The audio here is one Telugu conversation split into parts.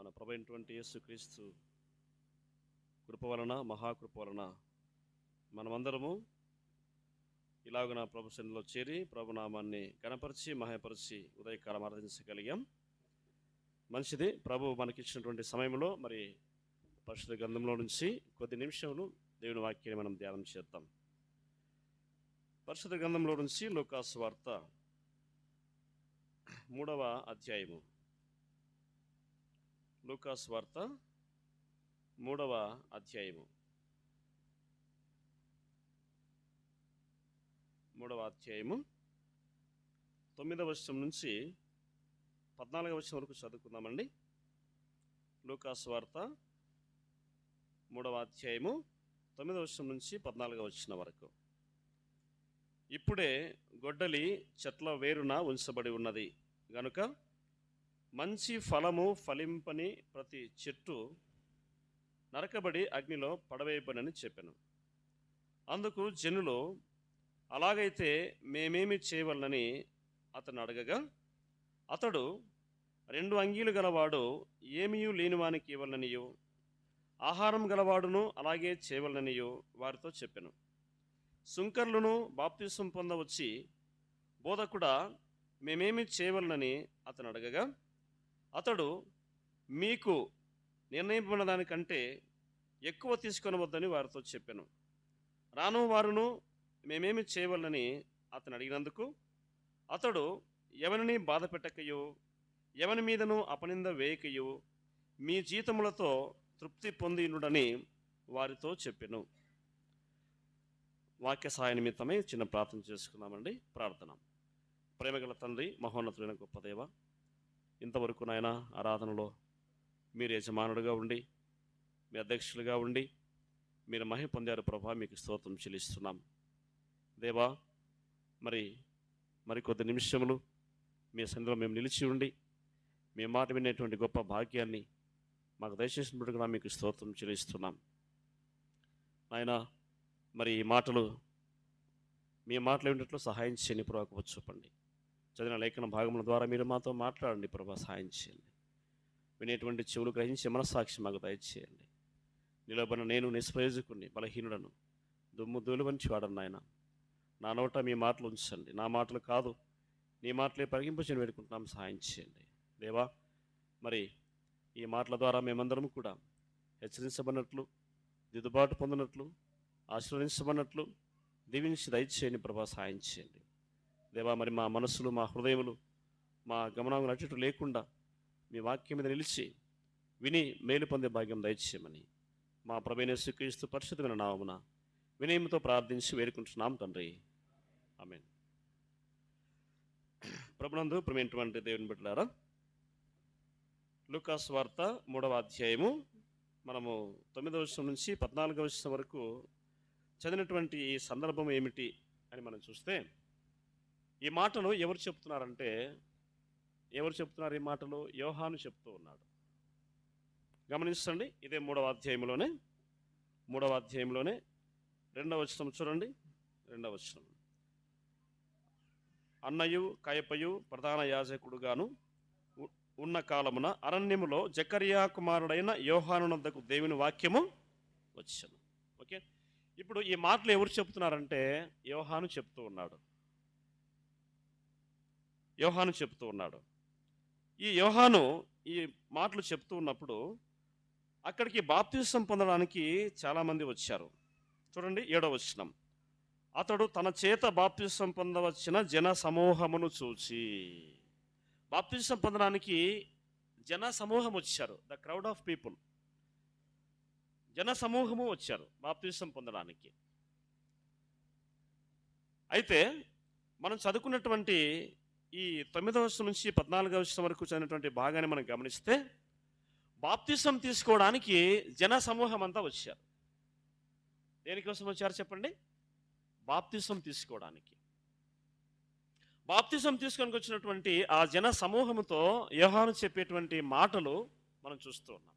మన ప్రభు అయినటువంటి యేసుక్రీస్తు కృప వలన, మహాకృప వలన మనమందరము ఇలాగున ప్రభు సన్నిధిలో చేరి ప్రభునామాన్ని గణపరిచి మహాపరిచి ఉదయకాలం ఆరాధించగలిగాం. మంచిది. ప్రభు మనకిచ్చినటువంటి సమయంలో మరి పరిశుద్ధ గ్రంథంలో నుంచి కొద్ది నిమిషములు దేవుని వాక్యాన్ని మనం ధ్యానం చేద్దాం. పరిశుద్ధ గ్రంథంలో నుంచి లూకాసు వార్త 3వ అధ్యాయము. లూకాసు వార్త 3వ అధ్యాయము. 3వ అధ్యాయము 9వ వచనం నుంచి 14వ వచనం వరకు చదువుకుందామండి. లూకాసు వార్త 3వ అధ్యాయము 9వ వచనం నుంచి 14వ వచనం వరకు. ఇప్పుడే గొడ్డలి చెట్ల వేరున ఉంచబడి ఉన్నది గనుక మంచి ఫలము ఫలింపని ప్రతి చెట్టు నరకబడి అగ్నిలో పడవేయబడని చెప్పాను. అందుకు జనులు, అలాగైతే మేమేమి చేయవలనని అతను అడగగా, అతడు 2 అంగీలు గలవాడు ఏమీ లేనివానికి ఇవ్వాలనియో, ఆహారం గలవాడును అలాగే చేయవలననియో వారితో చెప్పాను. సుంకర్లను బాప్తిసం పొందవచ్చి, బోధకుడా మేమేమి చేయవలనని అతను అడగగా, అతడు మీకు నిర్ణయింపబడిన దానికంటే ఎక్కువ తీసుకొనవద్దని వారితో చెప్పాను. రాను వారును మేమేమి చేయవలనని అతను అడిగినందుకు అతడు ఎవరిని బాధ పెట్టకయో, ఎవరి మీదను అపనింద వేయకయో మీ జీతములతో తృప్తి పొందినుడని వారితో చెప్పాను. వాక్య సహాయ నిమిత్తమై చిన్న ప్రార్థన చేసుకుందామండి. ప్రార్థన. ప్రేమగల తండ్రి, మహోన్నతులైన గొప్ప దేవ, ఇంతవరకు నాయన ఆరాధనలో మీరు యజమానుడిగా ఉండి, మీ అధ్యక్షులుగా ఉండి మీరు మహిమ పొందారు ప్రభా, మీకు స్తోత్రం చెల్లిస్తున్నాం దేవా. మరికొద్ది నిమిషములు మీ సన్నిధిలో మేము నిలిచి ఉండి మీ మాట వినేటువంటి గొప్ప భాగ్యాన్ని మాకు దయచేసినట్టుగా మీకు స్తోత్రం చెల్లిస్తున్నాం నాయన. ఈ మాటలు మీ మాటలు విన్నట్లు సహాయం చేయండి ప్రభావ, చూపండి. చదివిన లేఖన భాగముల ద్వారా మీరు మాతో మాట్లాడండి ప్రభా, సహాయం చేయండి. వినేటువంటి చెవులు గ్రహించే మనస్సాక్షి మాకు దయచేయండి. నిలబడిన నేను నిష్ప్రయోజకుడిని, బలహీనుడను, దుమ్ము దూలు వంచి వాడను నాయన. నా నోట మీ మాటలు ఉంచండి. నా మాటలు కాదు, నీ మాటలే పరిగింపచని వేడుకుంటున్నాం, సహాయం చేయండి దేవా. ఈ మాటల ద్వారా మేమందరం కూడా హెచ్చరించబడినట్లు, దిద్దుబాటు పొందినట్లు, ఆశీర్వదించబడినట్లు దీవించి దయచేయండి ప్రభా, సహాయం చేయండి దేవా. మా మనసులు, మా హృదయములు, మా గమనాలు అటు లేకుండా మీ వాక్యం మీద నిలిచి విని మేలు పొందే భాగ్యం దయచేయమని మా ప్రభువైన యేసుక్రీస్తు పరిశుద్ధమైన నామమున వినయముతో ప్రార్థించి వేడుకుంటున్నాం తండ్రి, ఆమేన్. ప్రభునందు ప్రియమైనటువంటి దేవుని బిడ్డలారా, లూకాసు వార్త 3వ అధ్యాయము మనము 9వ వచనం నుంచి 14వ వచనం వరకు చదివినటువంటి ఈ సందర్భం ఏమిటి అని మనం చూస్తే, ఈ మాటలు ఎవరు చెప్తున్నారు? ఈ మాటలు యోహాను చెప్తూ ఉన్నాడు. గమనించండి. ఇదే 3వ అధ్యాయంలోనే 2వ వచనం చూడండి. 2వ వచనం, అన్నయు కయపయు ప్రధాన యాజకుడుగాను ఉన్న కాలమున అరణ్యములో జకర్యా కుమారుడైన యోహాను వద్దకు దేవుని వాక్యము వచ్చెను. ఓకే, ఇప్పుడు ఈ మాటలు ఎవరు చెప్తున్నారంటే యోహాను చెప్తూ ఉన్నాడు. ఈ యోహాను ఈ మాటలు చెప్తూ ఉన్నప్పుడు అక్కడికి బాప్తిసం పొందడానికి చాలామంది వచ్చారు. చూడండి 7వ వచనం, అతడు తన చేత బాప్తిసం పొందవచ్చిన జన సమూహమును చూచి. బాప్తిసం పొందడానికి జన సమూహం వచ్చారు. ద క్రౌడ్ ఆఫ్ పీపుల్, జన సమూహము వచ్చారు బాప్తిసం పొందడానికి. అయితే మనం చదువుకున్నటువంటి ఈ 9వ వచనం నుంచి 14వ వచనం వరకు చదివినటువంటి భాగాన్ని మనం గమనిస్తే, బాప్తిసం తీసుకోవడానికి జన సమూహం అంతా వచ్చారు. దేనికోసం వచ్చారు చెప్పండి? బాప్తిసం తీసుకోవడానికి. బాప్తిసం తీసుకొని వచ్చినటువంటి ఆ జన సమూహముతో యోహాను చెప్పేటువంటి మాటలు మనం చూస్తూ ఉన్నాం.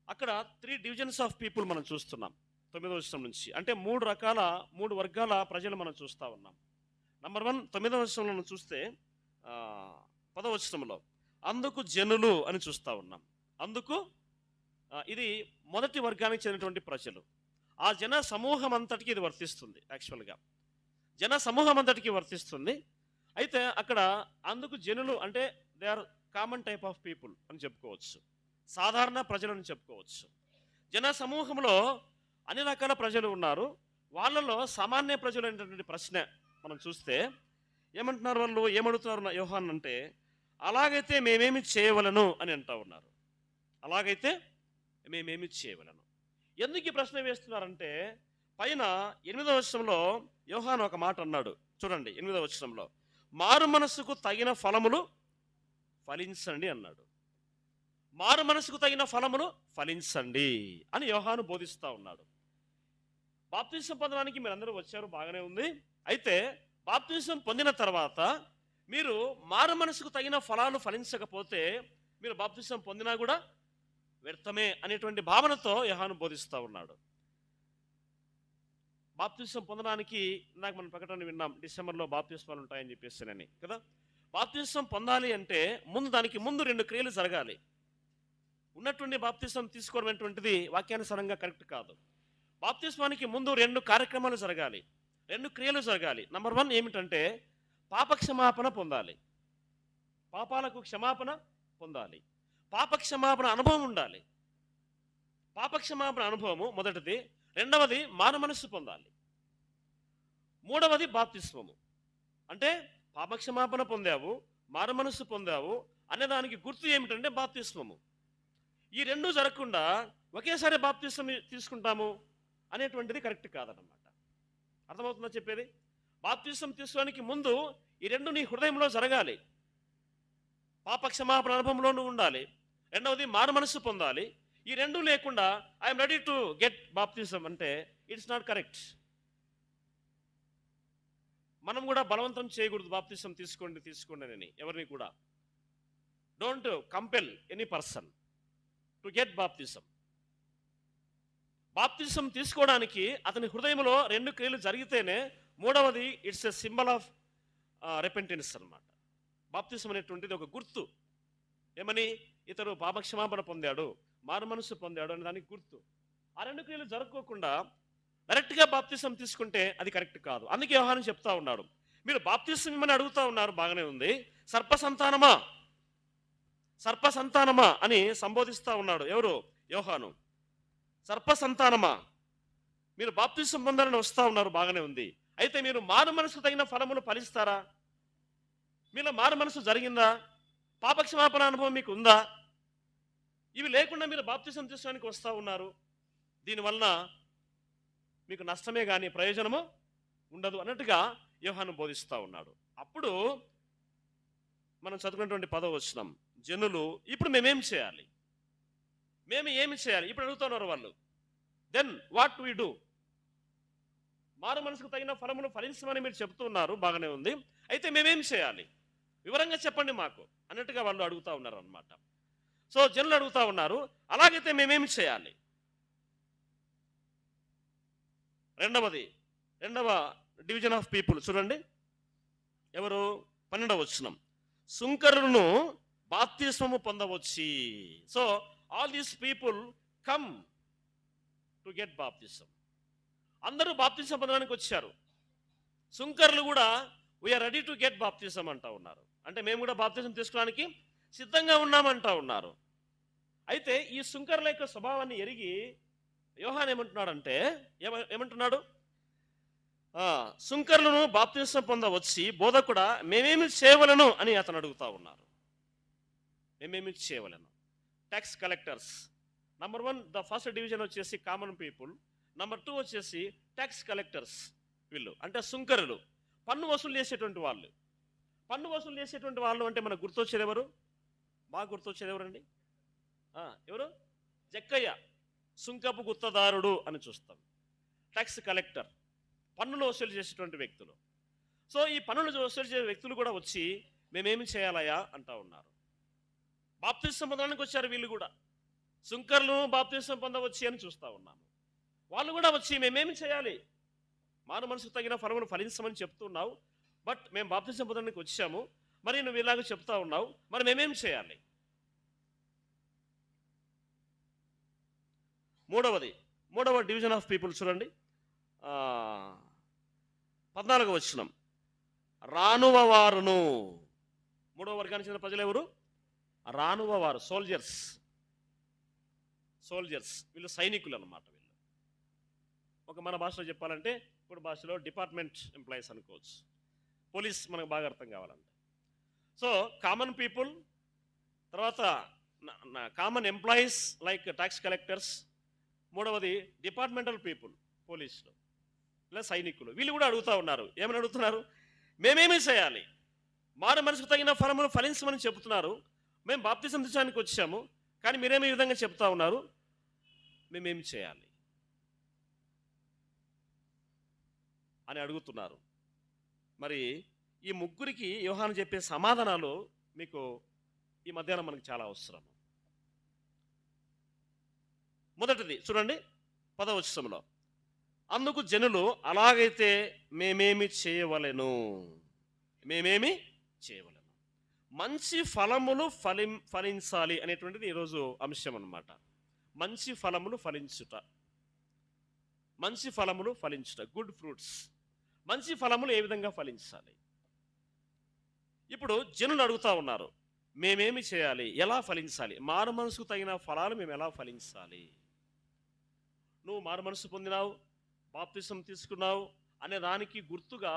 అక్కడ 3 డివిజన్స్ ఆఫ్ పీపుల్ మనం చూస్తున్నాం 9వ వచనం నుంచి. అంటే 3 వర్గాల ప్రజలు మనం చూస్తూ ఉన్నాం. నంబర్ 1, 9వ వచనంలో చూస్తే 10వ వచనంలో అందుకు జనులు అని చూస్తూ ఉన్నాం. అందుకు ఇది మొదటి వర్గానికి చెందినటువంటి ప్రజలు. ఆ జన సమూహం అంతటికి ఇది వర్తిస్తుంది. యాక్చువల్గా జన సమూహం అంతటికి వర్తిస్తుంది. అయితే అక్కడ అందుకు జనులు అంటే they are common type of people అని చెప్పుకోవచ్చు, సాధారణ ప్రజలని చెప్పుకోవచ్చు. జన సమూహంలో అన్ని రకాల ప్రజలు ఉన్నారు. వాళ్ళలో సామాన్య ప్రజలు అనేటువంటి ప్రశ్న మనం చూస్తే ఏమంటున్నారు, వాళ్ళు ఏమడుగుతున్నారు యోహాన్ అంటే, అలాగైతే మేమేమి చేయవలను అని అంటూ ఉన్నారు. అలాగైతే మేమేమి చేయవలను. ఎందుకు ఈ ప్రశ్న వేస్తున్నారంటే, పైన 8వ వచనంలో యోహాను ఒక మాట అన్నాడు చూడండి. 8వ వచనంలో మారు మనసుకు తగిన ఫలములు ఫలించండి అన్నాడు. మారు మనసుకు తగిన ఫలములు ఫలించండి అని యోహాను బోధిస్తూ ఉన్నాడు. బాప్తిసం పొందడానికి మీరందరూ వచ్చారు, బాగానే ఉంది. అయితే బాప్తిసం పొందిన తర్వాత మీరు మారు మనసుకు తగిన ఫలాలు ఫలించకపోతే మీరు బాప్తిసం పొందినా కూడా వ్యర్థమే అనేటువంటి భావనతో యోహాను బోధిస్తూ ఉన్నాడు. బాప్తిసం పొందడానికి ఇందాక మనం ప్రకటన విన్నాం, డిసెంబర్లో బాప్తిస్మాలు ఉంటాయని చెప్పేసానని కదా. బాప్తిసం పొందాలి అంటే దానికి ముందు 2 క్రియలు జరగాలి. ఉన్నటువంటి బాప్తిసం తీసుకోవడం అనేటువంటిది వాక్యానుసారంగా కరెక్ట్ కాదు. బాప్తిస్మానికి ముందు 2 కార్యక్రమాలు జరగాలి, 2 క్రియలు జరగాలి. నంబర్ 1 ఏమిటంటే పాప క్షమాపణ పొందాలి, పాపాలకు క్షమాపణ పొందాలి, పాప క్షమాపణ అనుభవం ఉండాలి. పాప క్షమాపణ అనుభవము మొదటిది. రెండవది మారు మనస్సు పొందాలి. మూడవది బాప్తిస్మము. అంటే పాపక్షమాపణ పొందావు, మారు మనస్సు పొందావు అనేదానికి గుర్తు ఏమిటంటే బాప్తిస్మము. ఈ 2 జరగకుండా ఒకేసారి బాప్తిస్మం తీసుకుంటాము అనేటువంటిది కరెక్ట్ కాదన్నమాట. అర్థమవుతుందా చెప్పేది? బాప్తిస్మం తీసుకోవడానికి ముందు ఈ 2 నీ హృదయంలో జరగాలి. పాపక్షమాపణ అనుభవంలోనూ ఉండాలి, రెండవది మారు మనస్సు పొందాలి. ఈ 2 లేకుండా ఐఎమ్ రెడీ టు గెట్ బాప్తిజం అంటే ఇట్స్ నాట్ కరెక్ట్. మనం కూడా బలవంతం చేయకూడదు బాప్తిజం తీసుకోండి అని ఎవరిని కూడా. Don't compel any person to get బాప్తిజం. బాప్తిజం తీసుకోవడానికి అతని హృదయంలో 2 క్రియలు జరిగితేనే మూడవది it's a symbol of repentance అన్నమాట. బాప్తిజం అనేటువంటిది ఒక గుర్తు. ఏమని? ఇతడు పాపక్షమాపణ పొందాడు, మారు మనసు పొందాడు అనే దానికి గుర్తు. ఆ 2 క్రియలు జరగకోకుండా డైరెక్ట్గా బాప్తిసం తీసుకుంటే అది కరెక్ట్ కాదు. అందుకే యోహాను చెప్తా ఉన్నాడు, మీరు బాప్తిసం ఇమ్మని అడుగుతా ఉన్నారు, బాగానే ఉంది. సర్ప సంతానమా అని సంబోధిస్తూ ఉన్నాడు. ఎవరు? యోహాను. సర్ప సంతానమా, మీరు బాప్తిసం పొందాలని వస్తూ ఉన్నారు, బాగానే ఉంది. అయితే మీరు మారు మనసు తగిన ఫలములు ఫలిస్తారా? మీలో మారు మనసు జరిగిందా? పాపక్షమాపణ అనుభవం మీకు ఉందా? ఇవి లేకుండా మీరు బాప్తిసం తీసుకోవడానికి వస్తూ ఉన్నారు. దీనివలన మీకు నష్టమే కానీ ప్రయోజనము ఉండదు అన్నట్టుగా యోహాను బోధిస్తూ ఉన్నాడు. అప్పుడు మనం చదువుకున్నటువంటి 10వ వచనం, జనులు ఇప్పుడు మేమేం చేయాలి, మేము ఏమి చేయాలి ఇప్పుడు అడుగుతున్నారు వాళ్ళు. Then what we do? మారు మనసుకు తగిన ఫలములు ఫలించమని మీరు చెప్తున్నారు, బాగానే ఉంది. అయితే మేమేం చేయాలి, వివరంగా చెప్పండి మాకు అన్నట్టుగా వాళ్ళు అడుగుతూ ఉన్నారు అన్నమాట. సో జనులు అడుగుతూ ఉన్నారు, అలాగైతే మేమేమి చేయాలి? రెండవ డివిజన్ ఆఫ్ పీపుల్ చూడండి, ఎవరు? 12వ వచనం, సుంకరులను బాప్తిస్మము పొందవచ్చి. So all these people come to get baptism. అందరూ బాప్తిజం పొందడానికి వచ్చారు. సుంకరులు కూడా వీఆర్ రెడీ టు గెట్ బాప్తిజం అంటూ ఉన్నారు. అంటే మేము కూడా బాప్తిజం తీసుకోవడానికి సిద్ధంగా ఉన్నామంటా ఉన్నారు. అయితే ఈ సుంకరుల యొక్క స్వభావాన్ని ఎరిగి యోహాను ఏమంటున్నాడంటే, ఏమంటున్నాడు? సుంకరులను బాప్తిసం పొందవచ్చి బోధకుడా మేమేమి చేయవలను అని అతను అడుగుతా ఉన్నారు. మేమేమి చేయవలను? Tax collectors. Number 1 the first division వచ్చేసి కామన్ పీపుల్. నంబర్ 2 వచ్చేసి ట్యాక్స్ కలెక్టర్స్. వీళ్ళు అంటే సుంకరులు, పన్ను వసూలు చేసేటువంటి వాళ్ళు. పన్ను వసూలు చేసేటువంటి వాళ్ళు అంటే మనకు గుర్తొచ్చేది ఎవరు? బాగా గుర్తొచ్చేది ఎవరండి? ఎవరు? జక్కయ్య, సుంకపు గుత్తదారుడు అని చూస్తాం. ట్యాక్స్ కలెక్టర్, పన్నులు వసూలు చేసేటువంటి వ్యక్తులు. సో ఈ పన్నులు వసూలు చేసే వ్యక్తులు కూడా వచ్చి మేమేమి చేయాలయా అంటా ఉన్నారు. బాప్తిసం పొందడానికి వచ్చారు వీళ్ళు కూడా. సుంకర్లు బాప్తిసం పొందవచ్చి అని చూస్తూ ఉన్నాము. వాళ్ళు కూడా వచ్చి మేమేమి చేయాలి, మారు మనసుకు తగిన ఫలమును ఫలించమని చెప్తున్నావు, బట్ మేము బాప్తిసం పొందడానికి వచ్చాము, మరి నువ్వు ఇలాగ చెప్తా ఉన్నావు, మరి మేమేం చేయాలి? మూడవ డివిజన్ ఆఫ్ పీపుల్ చూడండి, 14వ వచనం. రానువ వారును. మూడవ వర్గానికి చెందిన ప్రజలు ఎవరు? రానువ వారు, సోల్జర్స్. వీళ్ళు సైనికులు అన్నమాట. వీళ్ళు ఒక మన భాషలో చెప్పాలంటే, ఇప్పుడు భాషలో డిపార్ట్మెంట్ ఎంప్లాయీస్ అనుకోవచ్చు. పోలీస్ మనకు బాగా అర్థం కావాలంటే. సో కామన్ పీపుల్, తర్వాత common employees like tax collectors, మూడవది డిపార్ట్మెంటల్ పీపుల్, పోలీసులు ఇలా సైనికులు. వీళ్ళు కూడా అడుగుతూ ఉన్నారు. ఏమని అడుగుతున్నారు? మేమేమీ చేయాలి? మారు మనసుకు తగిన ఫలములు ఫలించమని చెబుతున్నారు. మేము బాప్తిసం తీసుకోవడానికి వచ్చాము, కానీ మీరేమీ ఈ విధంగా చెప్తా ఉన్నారు, మేమేమి చేయాలి అని అడుగుతున్నారు. మరి ఈ ముగ్గురికి యోహాను చెప్పే సమాధానాలు మీకు ఈ మధ్యాహ్నం మనకు చాలా అవసరం. మొదటిది చూడండి, 10వ వచనంలో, అందుకు జనులు అలాగైతే మేమేమి చేయవలెను? మంచి ఫలములు ఫలించాలి అనేటువంటిది ఈరోజు అంశం అన్నమాట. మంచి ఫలములు ఫలించుట, గుడ్ ఫ్రూట్స్. మంచి ఫలములు ఏ విధంగా ఫలించాలి? ఇప్పుడు జనులు అడుగుతా ఉన్నారు, మేమేమి చేయాలి, ఎలా ఫలించాలి, మారు మనసుకు తగిన ఫలాలు మేము ఎలా ఫలించాలి? నువ్వు మారు మనసు పొందినావు, బాప్తిసం తీసుకున్నావు అనే దానికి గుర్తుగా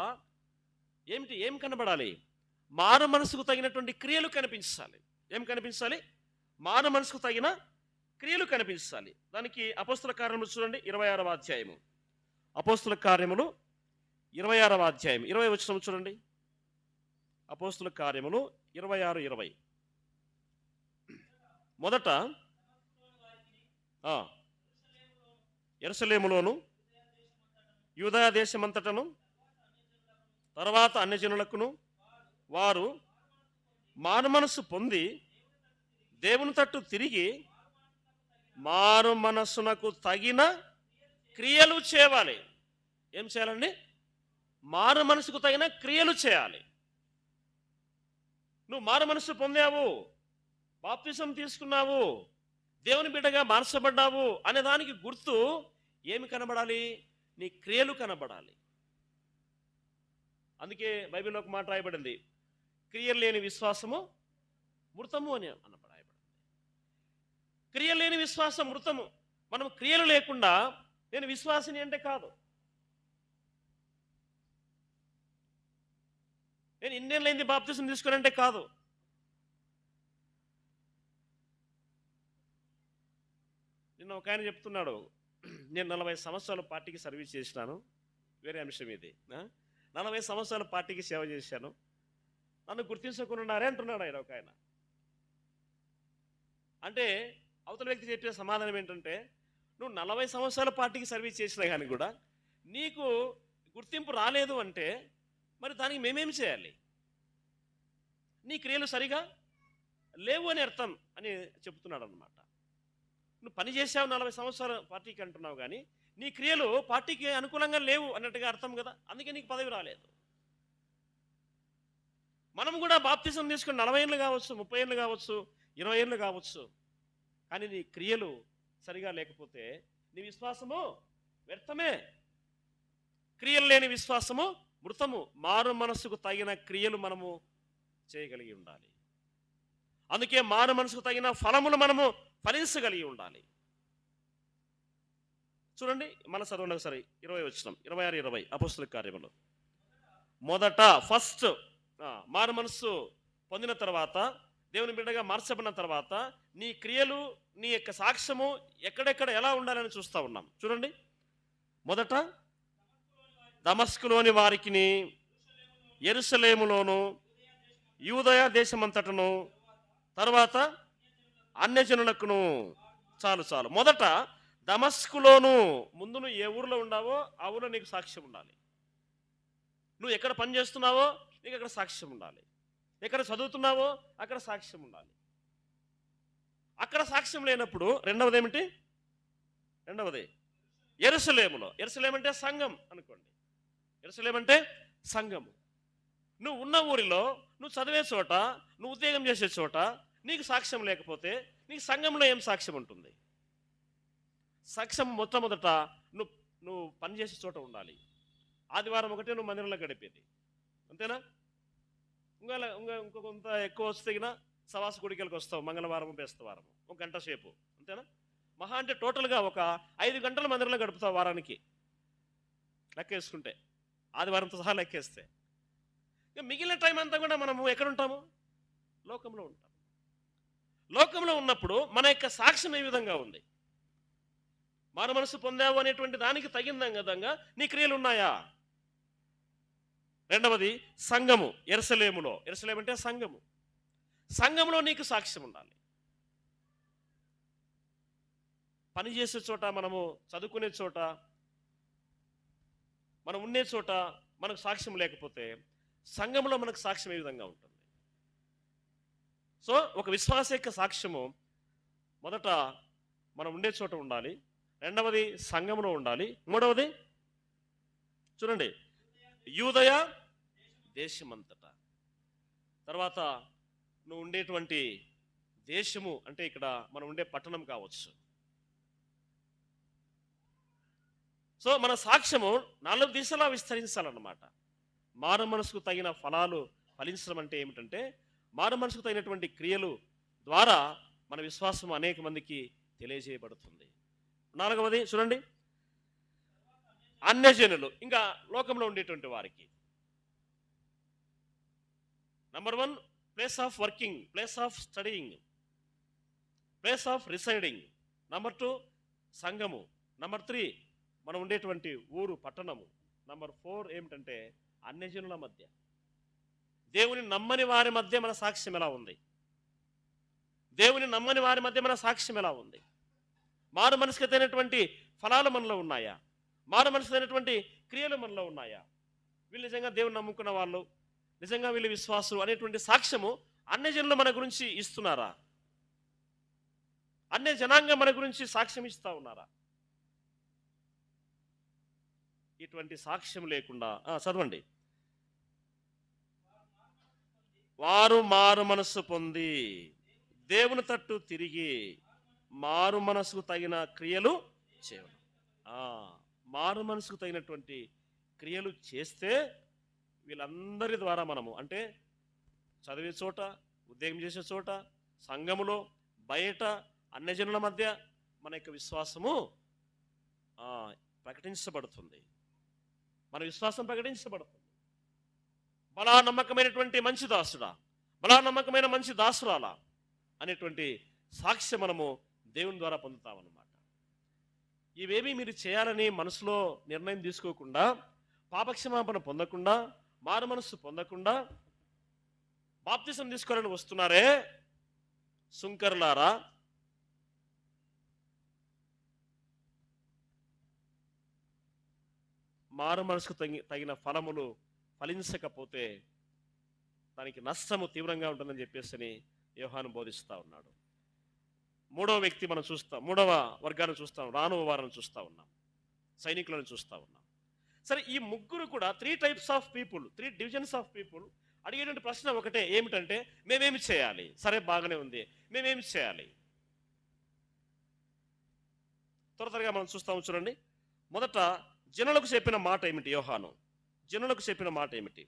ఏం కనబడాలి? మారు మనసుకు తగినటువంటి క్రియలు కనిపించాలి. ఏం కనిపించాలి? మారు మనసుకు తగిన క్రియలు కనిపించాలి. దానికి అపోస్తుల కార్యములు చూడండి, 26వ అధ్యాయము. అపోస్తుల కార్యములు 26వ అధ్యాయం 20వ వచనం చూడండి. అపోస్తుల కార్యములు 26:20. మొదట యెరూషలేములోను యూదయ దేశమంతటను తర్వాత అన్యజనులకును వారు మారు మనస్సు పొంది దేవుని తట్టు తిరిగి మారు మనస్సునకు తగిన క్రియలు చేయాలి. ఏం చేయాలండి? మారు మనసుకు తగిన క్రియలు చేయాలి. నువ్వు మారు మనసు పొందావు, బాప్తిసం తీసుకున్నావు, దేవుని బిడ్డగా మార్చబడ్డావు అనే దానికి గుర్తు ఏమి కనబడాలి? నీ క్రియలు కనబడాలి. అందుకే బైబిల్లో ఒక మాట రాయబడింది, క్రియలు లేని విశ్వాసము మృతము అని రాయబడింది. క్రియలు లేని విశ్వాసం మృతము. మనం క్రియలు లేకుండా నేను విశ్వాసిని అంటే కాదు. నేను ఇన్నేళ్ళైంది బాప్తిసం తీసుకునంటే కాదు. నిన్న ఒక ఆయన చెప్తున్నాడు, నేను 40 సంవత్సరాలు పార్టీకి సర్వీస్ చేసినాను. వేరే అంశం ఇది. 40 సంవత్సరాలు పార్టీకి సేవ చేశాను, నన్ను గుర్తించకున్నారే అంటున్నాడు ఆయన. ఒక ఆయన అంటే అవతల వ్యక్తి చెప్పే సమాధానం ఏంటంటే, నువ్వు 40 సంవత్సరాల పార్టీకి సర్వీస్ చేసినా కానీ కూడా నీకు గుర్తింపు రాలేదు అంటే మరి దానికి మేమేమి చేయాలి? నీ క్రియలు సరిగా లేవు అని అర్థం అని చెప్తున్నాడు అన్నమాట. నువ్వు పని చేసావు 40 సంవత్సరాల పార్టీకి అంటున్నావు, కానీ నీ క్రియలు పార్టీకి అనుకూలంగా లేవు అన్నట్టుగా అర్థం కదా. అందుకే నీకు పదవి రాలేదు. మనం కూడా బాప్తిసం తీసుకుని 40 ఏళ్ళు కావచ్చు, 30 ఏళ్ళు కావచ్చు, 20 ఏళ్ళు కావచ్చు, కానీ నీ క్రియలు సరిగా లేకపోతే నీ విశ్వాసము వ్యర్థమే. క్రియలు లేని విశ్వాసము మృతము. మారు మనసుకు తగిన క్రియలు మనము చేయగలిగి ఉండాలి. అందుకే మారు మనసుకు తగిన ఫలములు మనము ఫలించగలిగి ఉండాలి. చూడండి, మన చదవండి ఒకసారి 20 వచనం, 26-20 అపోస్తుల కార్యములు. మొదట ఫస్ట్ మారు మనసు పొందిన తర్వాత, దేవుని బిడ్డగా మార్చబడిన తర్వాత నీ క్రియలు, నీ యొక్క సాక్ష్యము ఎక్కడెక్కడ ఎలా ఉండాలని చూస్తూ ఉన్నాం. చూడండి, మొదట దమస్కులోని వారికిని, యెరూషలేములోను యూదయ దేశమంతటను, తర్వాత అన్యజనులకును. చాలు. మొదట దమస్కులోను. ముందు నువ్వు ఏ ఊర్లో ఉన్నావో ఆ ఊర్లో నీకు సాక్ష్యం ఉండాలి. నువ్వు ఎక్కడ పని చేస్తున్నావో నీకు అక్కడ సాక్ష్యం ఉండాలి. ఎక్కడ చదువుతున్నావో అక్కడ సాక్ష్యం ఉండాలి. అక్కడ సాక్ష్యం లేనప్పుడు రెండవది ఏమిటి? రెండవది యెరూషలేములో. యెరూషలేం అంటే సంఘం అనుకోండి. యెరూషలేం అంటే సంఘము. నువ్వు ఉన్న ఊరిలో, నువ్వు చదివే చోట, నువ్వు ఉద్యోగం చేసే చోట నీకు సాక్ష్యం లేకపోతే నీకు సంఘంలో ఏం సాక్ష్యం ఉంటుంది? సాక్ష్యం మొట్టమొదట నువ్వు నువ్వు పనిచేసే చోట ఉండాలి. ఆదివారం ఒకటే నువ్వు మందిరంలో గడిపేది, అంతేనా? ఇంకో కొంత ఎక్కువ వస్తే సవాస గుడికలకి వస్తావు, మంగళవారం బేస్తవారం ఒక గంట సేపు, అంతేనా? మహా అంటే టోటల్గా ఒక 5 గంటల మందిరంలో గడుపుతావు వారానికి, లెక్కేసుకుంటే, ఆదివారంతో సహా లెక్కేస్తే. ఇక మిగిలిన టైం అంతా కూడా మనము ఎక్కడుంటాము? లోకంలో ఉంటాం. లోకంలో ఉన్నప్పుడు మన యొక్క సాక్ష్యం ఏ విధంగా ఉంది? మారు మనసు పొందావు అనేటువంటి దానికి తగిన విధంగా నీ క్రియలు ఉన్నాయా? రెండవది సంఘము. యెరూషలేము అంటే సంఘము. సంఘంలో నీకు సాక్ష్యం ఉండాలి. పని చేసే చోట, మనము చదువుకునే చోట, మనం ఉండే చోట మనకు సాక్ష్యం లేకపోతే సంఘంలో మనకు సాక్ష్యం ఏ విధంగా ఉంటుంది? సో ఒక విశ్వాస యొక్క సాక్ష్యము మొదట మనం ఉండే చోట ఉండాలి, రెండవది సంఘంలో ఉండాలి, మూడవది చూడండి యూదయ దేశమంతటా. తర్వాత నువ్వు ఉండేటువంటి దేశము అంటే ఇక్కడ మనం ఉండే పట్టణం కావచ్చు. సో మన సాక్ష్యము 4 దిశలా విస్తరించాలన్నమాట. మారు మనసుకు తగిన ఫలాలు ఫలించడం అంటే ఏమిటంటే, మారు మనసుకు తగినటువంటి క్రియలు ద్వారా మన విశ్వాసం అనేక మందికి తెలియజేయబడుతుంది. 4వది చూడండి, అన్యజనులు, ఇంకా లోకంలో ఉండేటువంటి వారికి. Number 1 place of working, place of studying, place of residing. Number 2 సంఘము. నంబర్ 3 మనం ఉండేటువంటి ఊరు, పట్టణము. నంబర్ 4 ఏమిటంటే అన్యజనుల మధ్య, దేవుని నమ్మని వారి మధ్య మన సాక్ష్యం ఎలా ఉంది? దేవుని నమ్మని వారి మధ్య మన సాక్ష్యం ఎలా ఉంది? మారు మనసుకు తగినటువంటి ఫలాలు మనలో ఉన్నాయా? మారు మనసుకు తగినటువంటి క్రియలు మనలో ఉన్నాయా? వీళ్ళు నిజంగా దేవుని నమ్ముకున్న వాళ్ళు, నిజంగా వీళ్ళు విశ్వాసులు అనేటువంటి సాక్ష్యము అన్యజనులు మన గురించి ఇస్తున్నారా? అన్య జనాంగం మన గురించి సాక్ష్యం ఇస్తా ఉన్నారా? ఇటువంటి సాక్ష్యం లేకుండా చదవండి. వారు మారు మనస్సు పొంది దేవుని తట్టు తిరిగి మారు మనసుకు తగిన క్రియలు చేయడం. మారు మనసుకు తగినటువంటి క్రియలు చేస్తే వీళ్ళందరి ద్వారా మనము అంటే చదివే చోట, ఉద్యోగం చేసే చోట, సంఘములో, బయట, అన్యజనుల మధ్య మన యొక్క విశ్వాసము ప్రకటించబడుతుంది. మన విశ్వాసం ప్రకటించబడుతుంది. బలా నమ్మకమైనటువంటి మంచి దాసుడా, బలా నమ్మకమైన మంచి దాసురాలా అనేటువంటి సాక్ష్యం మనము దేవుని ద్వారా పొందుతామన్నమాట. ఇవేమీ మీరు చేయాలని మనసులో నిర్ణయం తీసుకోకుండా, పాపక్షమాపణ పొందకుండా, మారు మనస్సు పొందకుండా బాప్తిసం తీసుకోవాలని వస్తున్నారే సుంకర్లారా, మారు మనసుకు తగిన ఫలములు ఫలించకపోతే దానికి నష్టము తీవ్రంగా ఉంటుందని చెప్పేసి యోహాను బోధిస్తూ ఉన్నాడు. మూడవ వ్యక్తి మనం చూస్తాం, మూడవ వర్గాన్ని చూస్తాం, రానువ వారిని చూస్తూ ఉన్నాం, సైనికులను చూస్తూ ఉన్నాం. సరే, ఈ ముగ్గురు కూడా 3 types of people, 3 divisions of people అడిగేటువంటి ప్రశ్న ఒకటే, ఏమిటంటే మేమేమి చేయాలి? సరే, బాగానే ఉంది, మేమేమి చేయాలి? త్వరగా మనం చూస్తాము. చూడండి, మొదట జనులకు చెప్పిన మాట ఏమిటి? యోహాను జనులకు చెప్పిన మాట ఏమిటి?